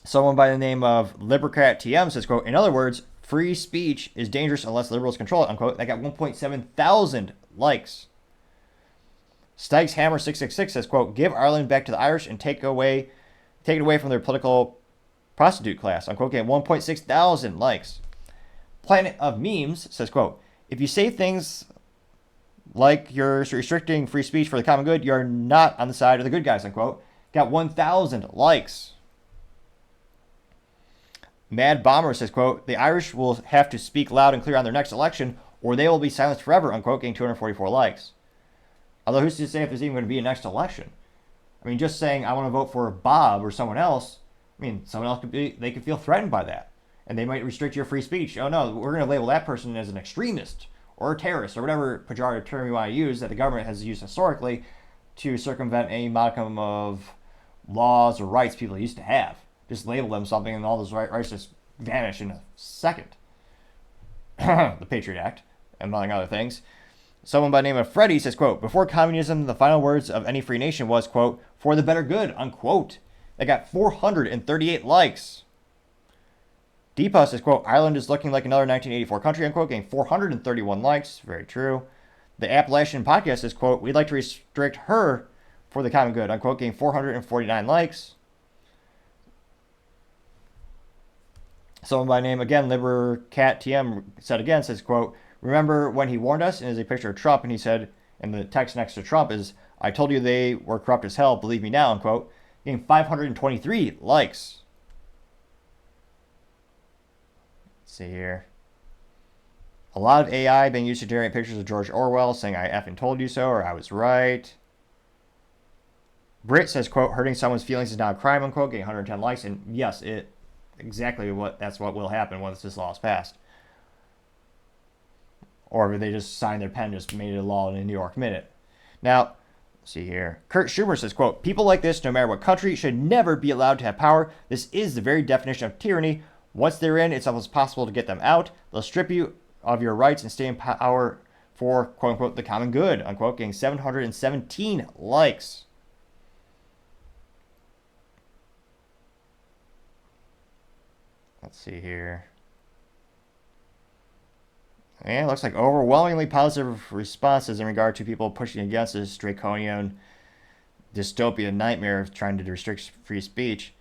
Someone by the name of Libercat TM says, quote, in other words, free speech is dangerous unless liberals control it, unquote. That got 1.7 thousand likes. Stikes Hammer 666 says, quote, give Ireland back to the Irish and take it away from their political prostitute class, unquote. Getting 1.6 thousand likes. Planet of Memes says, quote, if you say things like you're restricting free speech for the common good, you're not on the side of the good guys, unquote. Got 1,000 likes. Mad Bomber says, quote, the Irish will have to speak loud and clear on their next election or they will be silenced forever, unquote, getting 244 likes. Although who's to say if there's even going to be a next election? I mean, just saying I want to vote for Bob or someone else, I mean, someone else they could feel threatened by that. And they might restrict your free speech. Oh no, we're going to label that person as an extremist or a terrorist or whatever pejorative term you want to use that the government has used historically to circumvent any modicum of laws or rights people used to have. Just label them something and all those rights just vanish in a second. The Patriot Act, among other things. Someone by the name of Freddie says, quote, before communism, the final words of any free nation was, quote, for the better good, unquote. They got 438 likes. Deepa says, quote, Ireland is looking like another 1984 country, unquote, getting 431 likes. Very true. The Appalachian Podcast says, quote, we'd like to restrict her for the common good, unquote, getting 449 likes. Someone by name, again, Libercat TM said again, says, quote, remember when he warned us, and there's a picture of Trump, and he said, and the text next to Trump is, I told you they were corrupt as hell, believe me now, unquote, getting 523 likes. Let's see here. A lot of AI being used to generate pictures of George Orwell, saying I effing told you so, or I was right. Brit says, quote, hurting someone's feelings is not a crime, unquote, getting 110 likes, and yes, that's what will happen once this law is passed. Or if they just signed their pen, just made it a law in a New York minute. Now, let's see here. Kurt Schumer says, quote, people like this, no matter what country, should never be allowed to have power. This is the very definition of tyranny. Once they're in, it's almost possible to get them out. They'll strip you of your rights and stay in power for, quote unquote, the common good, unquote, getting 717 likes. Let's see here. And it looks like overwhelmingly positive responses in regard to people pushing against this draconian dystopian nightmare of trying to restrict free speech.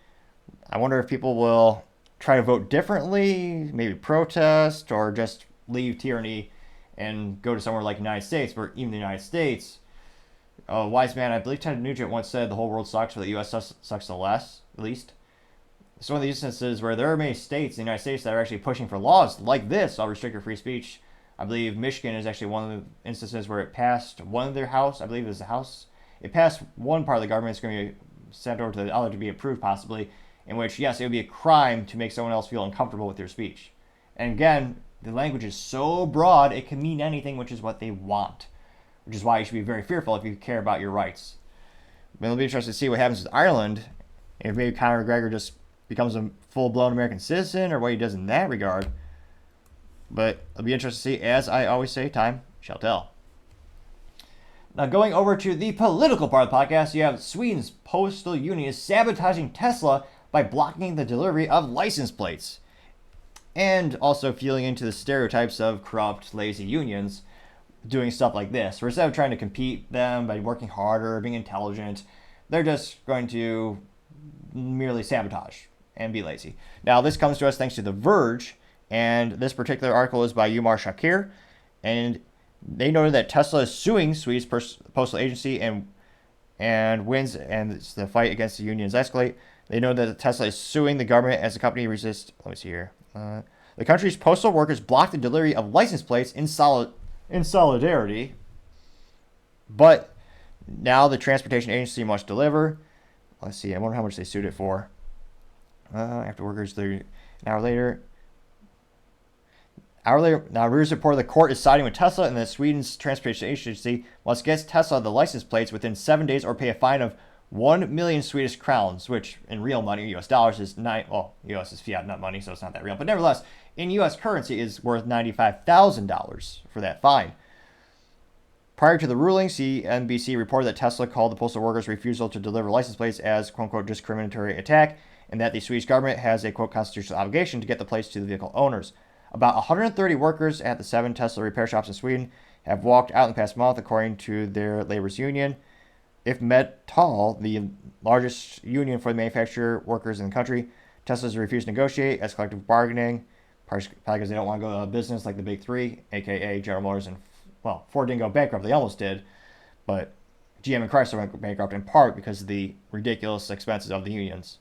I wonder if people will try to vote differently, maybe protest, or just leave tyranny and go to somewhere like the United States, where even the United States, a wise man, I believe Ted Nugent once said the whole world sucks, but the U.S. sucks the least. It's one of the instances where there are many states in the United States that are actually pushing for laws like this. I'll restrict your free speech. I believe Michigan is actually one of the instances where it passed one of their house. I believe it was the House. It passed one part of the government. It's going to be sent over to the other to be approved, possibly, in which, yes, it would be a crime to make someone else feel uncomfortable with your speech. And again, the language is so broad, it can mean anything, which is what they want, which is why you should be very fearful if you care about your rights. But it'll be interesting to see what happens with Ireland, if maybe Conor McGregor just becomes a full-blown American citizen, or what he does in that regard. But it'll be interesting to see. As I always say, time shall tell. Now, going over to the political part of the podcast, you have Sweden's Postal Union is sabotaging Tesla by blocking the delivery of license plates, and also feeling into the stereotypes of corrupt, lazy unions doing stuff like this, where instead of trying to compete them by working harder, being intelligent, they're just going to merely sabotage and be lazy. Now, this comes to us thanks to The Verge, and this particular article is by Umar Shakir, and they noted that Tesla is suing Sweden's postal agency and wins, and the fight against the unions escalate. They know that Tesla is suing the government as the company resists. Let me see here. The country's postal workers blocked the delivery of license plates in solidarity, but now the transportation agency must deliver. Let's see. I wonder how much they sued it for. After workers, an hour later. Now, Reuters reported the court is siding with Tesla and that Sweden's transportation agency must get Tesla the license plates within 7 days or pay a fine of 1 million Swedish crowns, which in real money, US dollars, is US is fiat, not money, so it's not that real. But nevertheless, in US currency is worth $95,000 for that fine. Prior to the ruling, CNBC reported that Tesla called the postal workers' refusal to deliver license plates as, quote-unquote, discriminatory attack, and that the Swedish government has a, quote, constitutional obligation to get the plates to the vehicle owners. About 130 workers at the 7 Tesla repair shops in Sweden have walked out in the past month, according to their labor's union. If Metall, the largest union for the manufacturer workers in the country, Tesla's refused to negotiate as collective bargaining, probably because they don't want to go out of business like the big three, aka General Motors and, well, Ford didn't go bankrupt, they almost did, but GM and Chrysler went bankrupt in part because of the ridiculous expenses of the unions.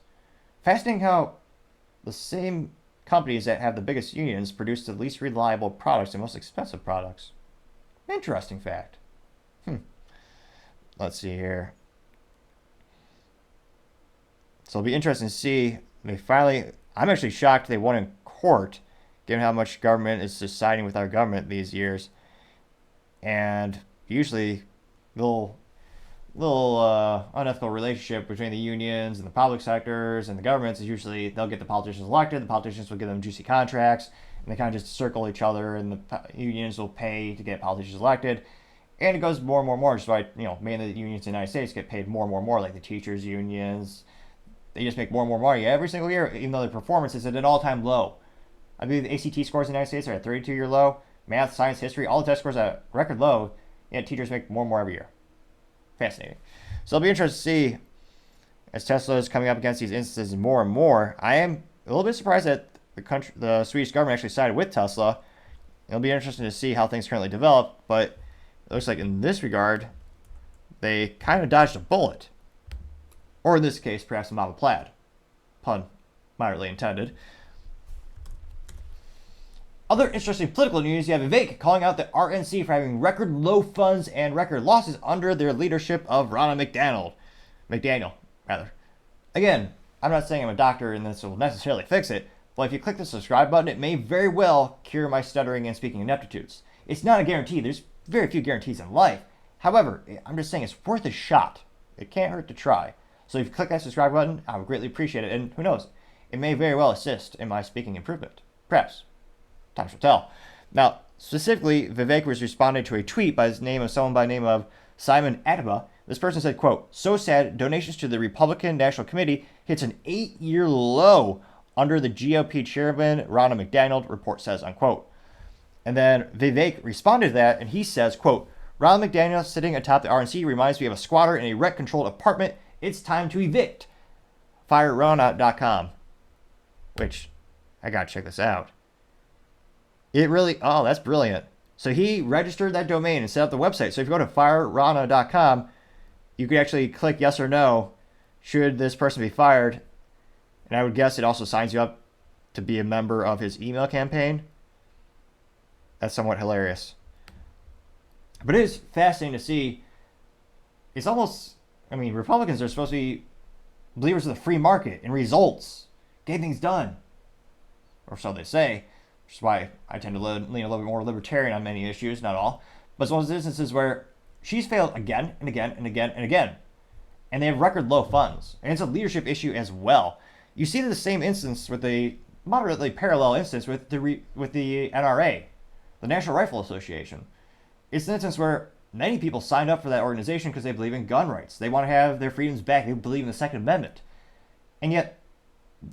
Fascinating how the same companies that have the biggest unions produce the least reliable products and most expensive products. Interesting fact. Let's see here. So it'll be interesting to see. I'm actually shocked they won in court, given how much government is just siding with our government these years. And usually, little unethical relationship between the unions and the public sectors and the governments is usually they'll get the politicians elected, the politicians will give them juicy contracts, and they kind of just circle each other, and the unions will pay to get politicians elected. And it goes more and more and more, just why, mainly the unions in the United States get paid more and more and more, like the teachers' unions. They just make more and more money every single year, even though their performance is at an all-time low. I believe the ACT scores in the United States are at 32-year low. Math, science, history, all the test scores are at record low, yet teachers make more and more every year. Fascinating. So it'll be interesting to see, as Tesla is coming up against these instances more and more. I am a little bit surprised that the Swedish government actually sided with Tesla. It'll be interesting to see how things currently develop, but it looks like in this regard, they kind of dodged a bullet. Or in this case, perhaps a mob of plaid. Pun moderately intended. Other interesting political news, you have Vivek calling out the RNC for having record low funds and record losses under their leadership of Ronna McDaniel. Again, I'm not saying I'm a doctor and this will necessarily fix it, but if you click the subscribe button, it may very well cure my stuttering and speaking ineptitudes. It's not a guarantee. There's very few guarantees in life. However, I'm just saying it's worth a shot. It can't hurt to try. So if you click that subscribe button, I would greatly appreciate it. And who knows, it may very well assist in my speaking improvement. Perhaps. Time shall tell. Now, specifically, Vivek was responding to a tweet by someone by the name of Simon Ataba. This person said, quote, "So sad, donations to the Republican National Committee hits an 8-year low under the GOP chairman, Ronna McDaniel," report says, unquote. And then Vivek responded to that, and he says, quote, "Ronna McDaniel sitting atop the RNC reminds me of a squatter in a rent-controlled apartment. It's time to evict. FireRonna.com." Which, I gotta check this out. That's brilliant. So he registered that domain and set up the website. So if you go to FireRonna.com, you could actually click yes or no, should this person be fired. And I would guess it also signs you up to be a member of his email campaign. That's somewhat hilarious. But it is fascinating to see. It's almost, Republicans are supposed to be believers of the free market and results. Get things done. Or so they say. Which is why I tend to lean a little bit more libertarian on many issues, not all. But it's one of those instances where she's failed again and again and again and again. And they have record low funds. And it's a leadership issue as well. You see the same instance with a moderately parallel instance with the NRA, the National Rifle Association. It's an instance where many people signed up for that organization because they believe in gun rights. They want to have their freedoms back. They believe in the Second Amendment. And yet,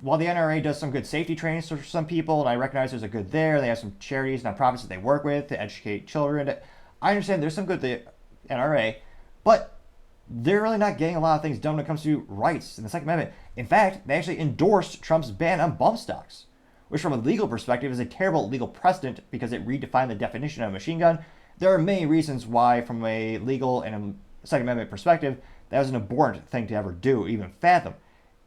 while the NRA does some good safety training for some people, and I recognize there's a good there, they have some charities, nonprofits that they work with to educate children. I understand there's some good to the NRA, but they're really not getting a lot of things done when it comes to rights in the Second Amendment. In fact, they actually endorsed Trump's ban on bump stocks, which from a legal perspective is a terrible legal precedent because it redefined the definition of a machine gun. There are many reasons why, from a legal and a Second Amendment perspective, that was an abhorrent thing to ever do, even fathom.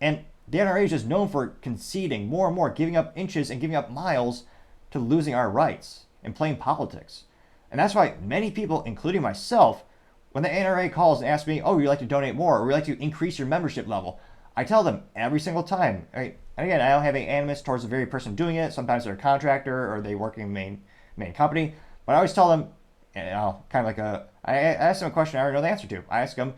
And the NRA is just known for conceding more and more, giving up inches and giving up miles to losing our rights and playing politics. And that's why many people, including myself, when the NRA calls and asks me, "Oh, you'd like to donate more, or would you like to increase your membership level?" I tell them every single time. Right? And again, I don't have any animus towards the very person doing it. Sometimes they're a contractor or they work in the main company. But I always tell them, kind of like I ask them a question I already know the answer to. I ask them,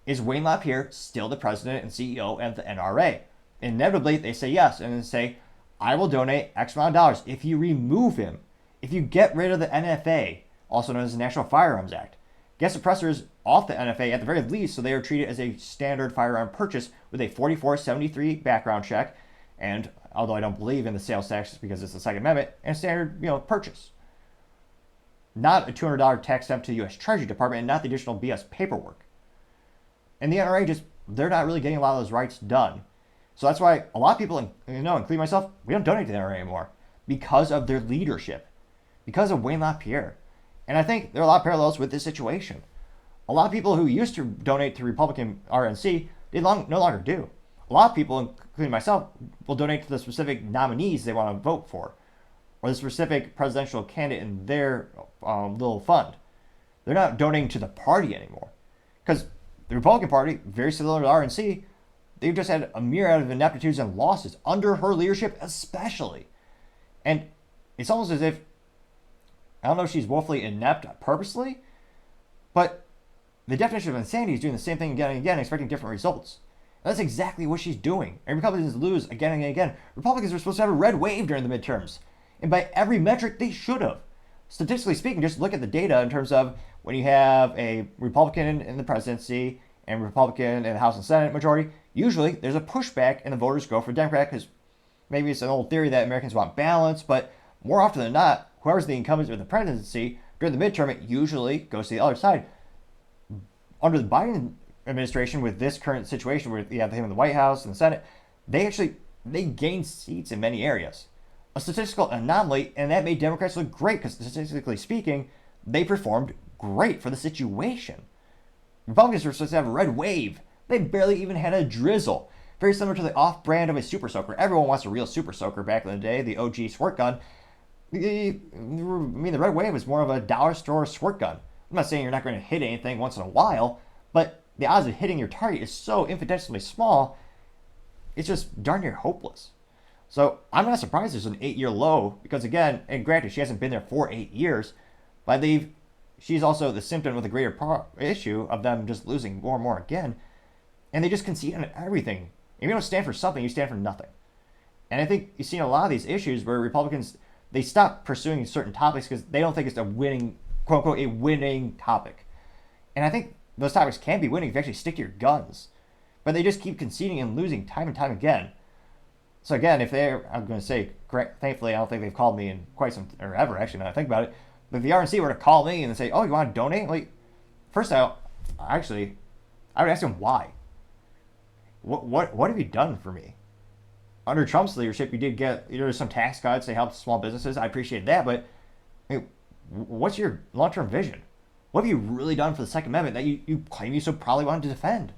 is Wayne LaPierre still the president and CEO of the NRA? Inevitably, they say yes, and then say, I will donate X amount of dollars if you remove him. If you get rid of the NFA, also known as the National Firearms Act. Get suppressors off the NFA at the very least, so they are treated as a standard firearm purchase with a 4473 background check, and although I don't believe in the sales tax because it's the Second Amendment, and standard purchase. Not a $200 tax stamp to the U.S. Treasury Department, and not the additional BS paperwork. And the NRA they're not really getting a lot of those rights done. So that's why a lot of people, including myself, we don't donate to the NRA anymore because of their leadership, because of Wayne LaPierre. And I think there are a lot of parallels with this situation. A lot of people who used to donate to Republican RNC, they no longer do. A lot of people, including myself, will donate to the specific nominees they want to vote for, or the specific presidential candidate in their little fund. They're not donating to the party anymore. Because the Republican Party, very similar to the RNC, they've just had a myriad of ineptitudes and losses under her leadership especially. And it's almost as if, I don't know if she's woefully inept purposely, but the definition of insanity is doing the same thing again and again, expecting different results. And that's exactly what she's doing. And Republicans lose again and again. Republicans are supposed to have a red wave during the midterms. And by every metric, they should have. Statistically speaking, just look at the data in terms of when you have a Republican in the presidency and Republican in the House and Senate majority, usually there's a pushback and the voters go for Democrat because maybe it's an old theory that Americans want balance, but more often than not, whoever's the incumbent in the presidency, during the midterm, it usually goes to the other side. Under the Biden administration, with this current situation where you have him in the White House and the Senate, they gained seats in many areas. A statistical anomaly, and that made Democrats look great because statistically speaking, they performed great for the situation. Republicans were supposed to have a red wave. They barely even had a drizzle. Very similar to the off-brand of a super soaker. Everyone wants a real super soaker back in the day, the OG squirt gun. The red wave was more of a dollar store squirt gun. I'm not saying you're not going to hit anything once in a while, but the odds of hitting your target is so infinitesimally small, it's just darn near hopeless. So I'm not surprised there's an 8-year low because, again, and granted, she hasn't been there for 8 years, but I believe she's also the symptom of the greater issue of them just losing more and more again. And they just concede on everything. If you don't stand for something, you stand for nothing. And I think you've seen a lot of these issues where Republicans, they stop pursuing certain topics because they don't think it's a winning, quote unquote, a winning topic. And I think those topics can be winning if you actually stick to your guns. But they just keep conceding and losing time and time again. So again, if they're, I'm going to say, thankfully, I don't think they've called me in quite some, or ever actually, now I think about it. But if the RNC were to call me and say, oh, you want to donate? Like, first I would ask them why. What have you done for me? Under Trump's leadership, you did get some tax cuts. They helped small businesses. I appreciate that. But I mean, what's your long-term vision? What have you really done for the Second Amendment that you claim you so proudly wanted to defend?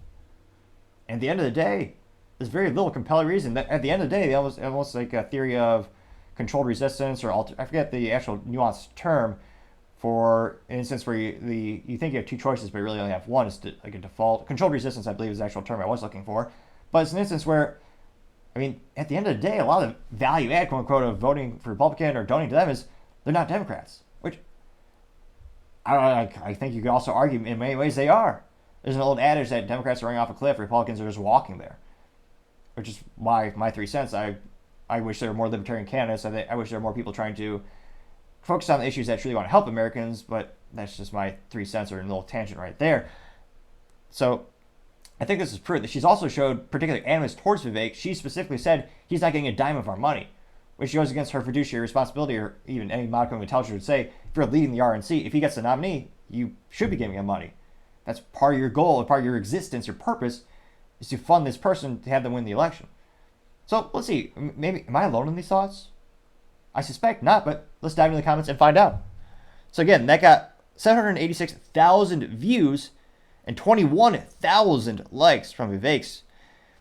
And at the end of the day, there's very little compelling reason. That at the end of the day, they almost like a theory of controlled resistance, or I forget the actual nuanced term for an instance where you think you have two choices, but you really only have one. It's like a default. Controlled resistance, I believe, is the actual term I was looking for. But it's an instance where, I mean, at the end of the day, a lot of value add, quote unquote, of voting for Republican or donating to them is they're not Democrats. Which I think you could also argue in many ways they are. There's an old adage that Democrats are running off a cliff, Republicans are just walking there. Which is why my 3 cents, I wish there were more libertarian candidates. I wish there were more people trying to focus on the issues that truly want to help Americans, but that's just my 3 cents or a little tangent right there. So I think this is proof that she's also showed particular animus towards Vivek. She specifically said he's not getting a dime of our money, which goes against her fiduciary responsibility, or even any modicum of intelligence would say, if you're leading the RNC, if he gets the nominee, you should be giving him money. That's part of your goal, part of your existence, your purpose, is to fund this person to have them win the election. So let's see, maybe, am I alone in these thoughts? I suspect not, but let's dive into the comments and find out. So again, that got 786,000 views and 21,000 likes from Vivek's.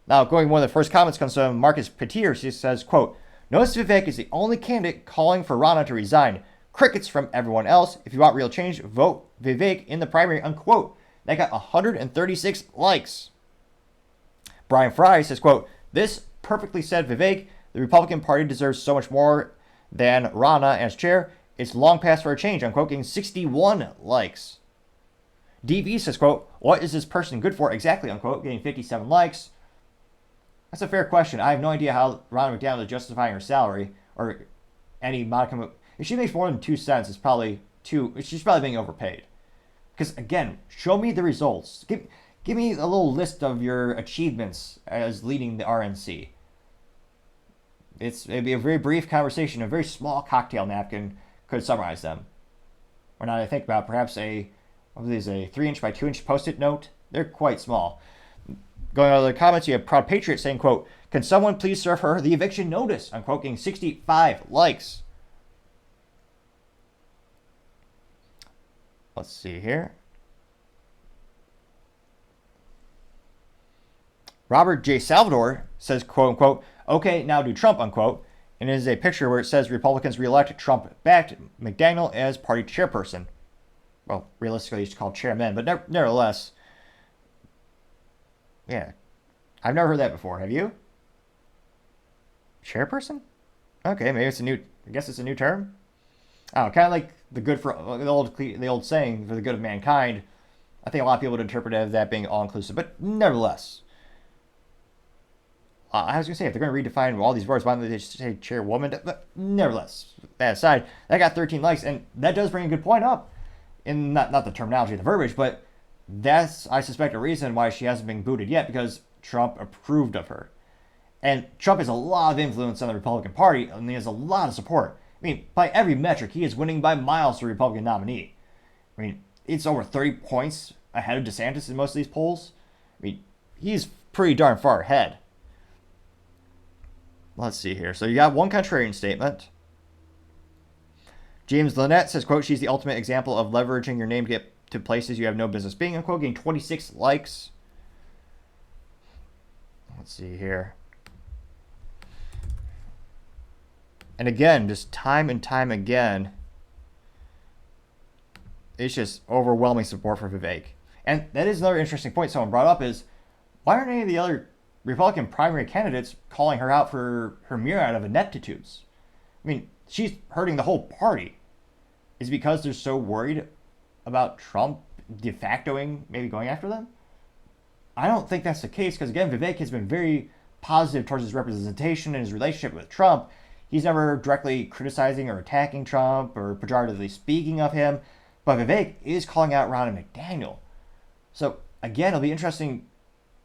Now, one of the first comments comes from Marcus Petir. She says, quote, notice Vivek is the only candidate calling for Ronna to resign. Crickets from everyone else. If you want real change, vote Vivek in the primary, unquote. That got 136 likes. Brian Fry says, quote, "This perfectly said Vivek. The Republican Party deserves so much more than Ronna as chair. It's long past for a change," unquote, getting 61 likes. DV says, quote, "What is this person good for exactly," unquote, getting 57 likes. That's a fair question. I have no idea how Ronna McDaniel is justifying her salary or any modicum. If she makes more than 2 cents, it's probably she's probably being overpaid. Because again, show me the results. Give me a little list of your achievements as leading the RNC. It'd be a very brief conversation. A very small cocktail napkin could summarize them. Or now I think about perhaps a 3-inch by 2-inch post-it note. They're quite small. Going on to the comments, you have Proud Patriot saying, quote, "Can someone please serve her the eviction notice?" unquote, getting 65 likes. Let's see here. Robert J. Salvador says, quote unquote, "Okay, now do Trump," unquote. And it is a picture where it says Republicans reelect Trump-backed McDaniel as party chairperson. Well, realistically, he's called chairman, but nevertheless, yeah. I've never heard that before. Have you? Chairperson? Okay, maybe it's I guess it's a new term. Oh, kind of like the old saying, for the good of mankind. I think a lot of people would interpret it as that being all-inclusive, but nevertheless. I was going to say, if they're going to redefine all these words, why don't they just say chairwoman? But nevertheless, that aside, that got 13 likes, and that does bring a good point up. In not the terminology, the verbiage, but that's, I suspect, a reason why she hasn't been booted yet, because Trump approved of her. And Trump has a lot of influence on the Republican Party, and he has a lot of support. I mean, by every metric, he is winning by miles to the Republican nominee. I mean, it's over 30 points ahead of DeSantis in most of these polls. I mean, he's pretty darn far ahead. Let's see here. So you got one contrarian statement. James Lynette says, quote, "She's the ultimate example of leveraging your name to get to places you have no business being," unquote, getting 26 likes. Let's see here. And again, just time and time again, it's just overwhelming support for Vivek. And that is another interesting point someone brought up is, why aren't any of the other Republican primary candidates calling her out for her myriad of ineptitudes? I mean, she's hurting the whole party. Is it because they're so worried about Trump de factoing, maybe going after them? I don't think that's the case, because again, Vivek has been very positive towards his representation and his relationship with Trump. He's never directly criticizing or attacking Trump or pejoratively speaking of him, but Vivek is calling out Ronna McDaniel. So again, it'll be interesting.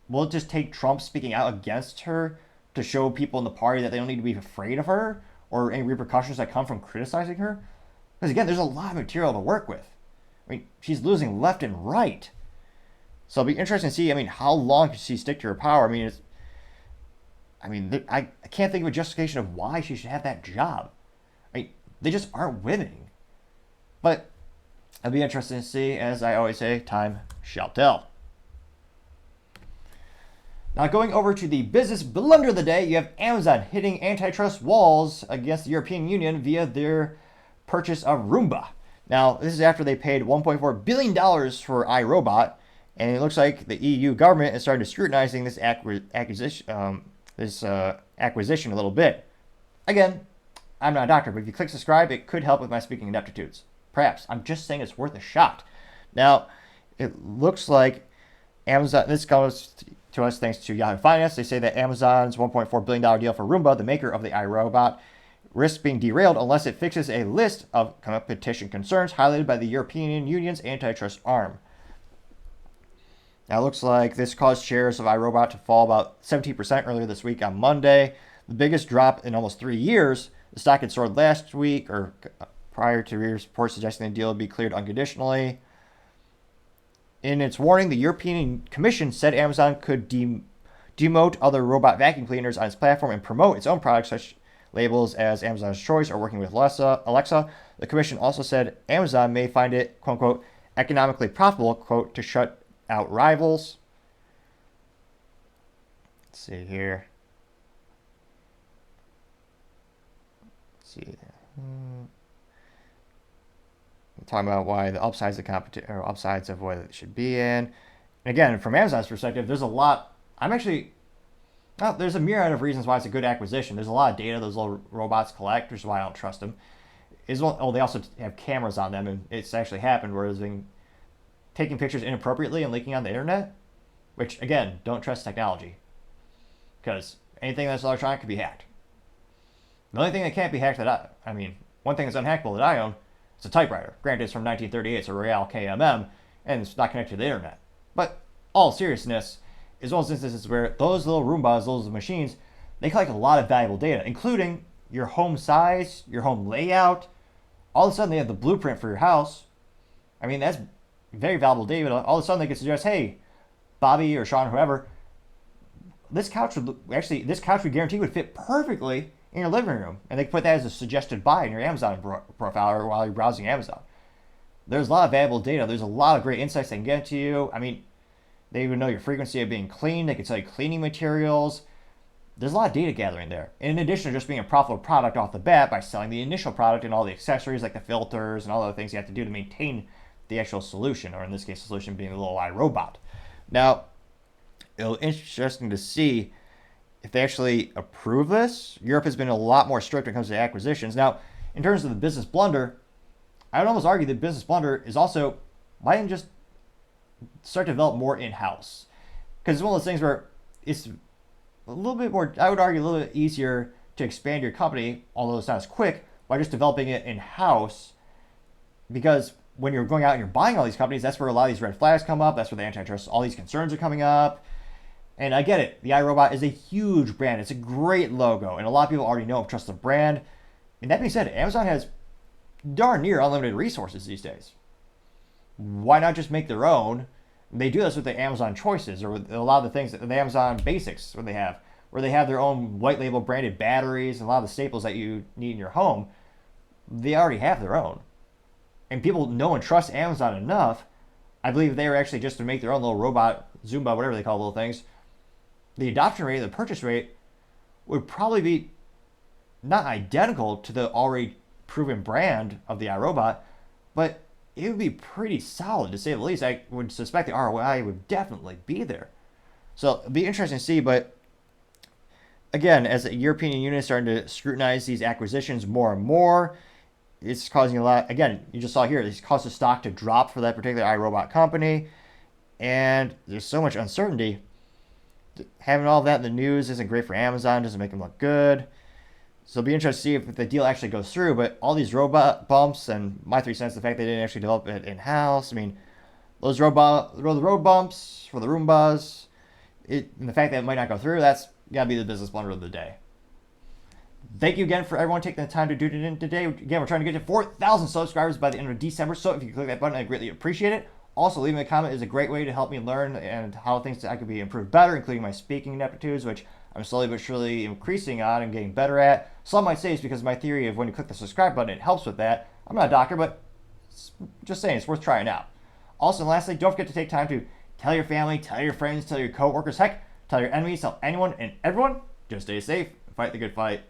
Will it just take Trump speaking out against her to show people in the party that they don't need to be afraid of her, or any repercussions that come from criticizing her? Because again, there's a lot of material to work with. I mean, she's losing left and right. So it'll be interesting to see, how long can she stick to her power? I can't think of a justification of why she should have that job. They just aren't winning. But it'll be interesting to see. As I always say, time shall tell. Now going over to the business blunder of the day, you have Amazon hitting antitrust walls against the European Union via their purchase of Roomba. Now, this is after they paid $1.4 billion for iRobot, and it looks like the EU government is starting to scrutinizing this acquisition a little bit. Again, I'm not a doctor, but if you click subscribe, it could help with my speaking ineptitudes. Perhaps. I'm just saying it's worth a shot. Now, it looks like Amazon, this comes to us thanks to Yahoo Finance. They say that Amazon's $1.4 billion deal for Roomba, the maker of the iRobot, risks being derailed unless it fixes a list of competition concerns highlighted by the European Union's antitrust arm. Now, it looks like this caused shares of iRobot to fall about 17% earlier this week on Monday, the biggest drop in almost 3 years. The stock had soared last week, or prior to reports suggesting the deal would be cleared unconditionally. In its warning, the European Commission said Amazon could demote other robot vacuum cleaners on its platform and promote its own products, such labels as Amazon's Choice or working with Alexa. The Commission also said Amazon may find it, quote unquote, economically profitable, quote, to shut out rivals. Let's see here. Let's see. Talking about why the upsides of competition, or upsides of what it should be in. And again, from Amazon's perspective, there's a lot. I'm actually Well, there's a myriad of reasons why it's a good acquisition. There's a lot of data those little robots collect, which is why I don't trust them. They also have cameras on them, and it's actually happened where there's been taking pictures inappropriately and leaking on the internet, which, again, don't trust technology. Because anything that's electronic can be hacked. The only thing that can't be hacked one thing that's unhackable that I own is a typewriter. Granted, it's from 1938, it's a Royale KMM, and it's not connected to the internet. But all seriousness, is one of those instances where those little Roombas, those machines, they collect a lot of valuable data, including your home size, your home layout. All of a sudden, they have the blueprint for your house. I mean, that's very valuable data. All of a sudden, they can suggest, hey, Bobby or Sean or whoever, this couch we guarantee would fit perfectly in your living room. And they can put that as a suggested buy in your Amazon profile or while you're browsing Amazon. There's a lot of valuable data. There's a lot of great insights they can get to you. I mean, they even know your frequency of being cleaned. They can tell you cleaning materials. There's a lot of data gathering there. In addition to just being a profitable product off the bat by selling the initial product and all the accessories like the filters and all the other things you have to do to maintain the actual solution, or in this case, the solution being the little iRobot. Now, it'll be interesting to see if they actually approve this. Europe has been a lot more strict when it comes to acquisitions. Now, in terms of the business blunder, I would almost argue that business blunder is also, why didn't just start to develop more in-house? Because it's one of those things where it's a little bit more, I would argue, a little bit easier to expand your company, although it's not as quick, by just developing it in-house. Because when you're going out and you're buying all these companies, that's where a lot of these red flags come up. That's where the antitrust, all these concerns are coming up. And I get it. The iRobot is a huge brand. It's a great logo. And a lot of people already know and trust the brand. And that being said, Amazon has darn near unlimited resources these days. Why not just make their own? They do this with the Amazon Choices or with a lot of the things, the Amazon Basics, where they have their own white label branded batteries and a lot of the staples that you need in your home. They already have their own. And people know and trust Amazon enough, I believe if they were actually just to make their own little robot, Zumba, whatever they call little things, the adoption rate, the purchase rate would probably be not identical to the already proven brand of the iRobot, but it would be pretty solid, to say the least. I would suspect the ROI would definitely be there. So it'd be interesting to see, but again, as the European Union is starting to scrutinize these acquisitions more and more, it's causing a lot, again, you just saw here, this caused the stock to drop for that particular iRobot company, and there's so much uncertainty. Having all of that in the news isn't great for Amazon, doesn't make them look good. So it'll be interesting to see if the deal actually goes through, but all these robot bumps, and my 3 cents, the fact they didn't actually develop it in-house, I mean, those road bumps for the Roombas, and the fact that it might not go through, that's got to be the business blunder of the day. Thank you again for everyone taking the time to do it in today. Again, we're trying to get to 4,000 subscribers by the end of December, so if you click that button, I greatly appreciate it. Also, leaving a comment is a great way to help me learn and how things I could be improved better, including my speaking aptitudes, which I'm slowly but surely increasing on and getting better at. Some might say it's because of my theory of when you click the subscribe button, it helps with that. I'm not a doctor, but just saying, it's worth trying out. Also, and lastly, don't forget to take time to tell your family, tell your friends, tell your coworkers, heck, tell your enemies, tell anyone and everyone. Just stay safe, fight the good fight.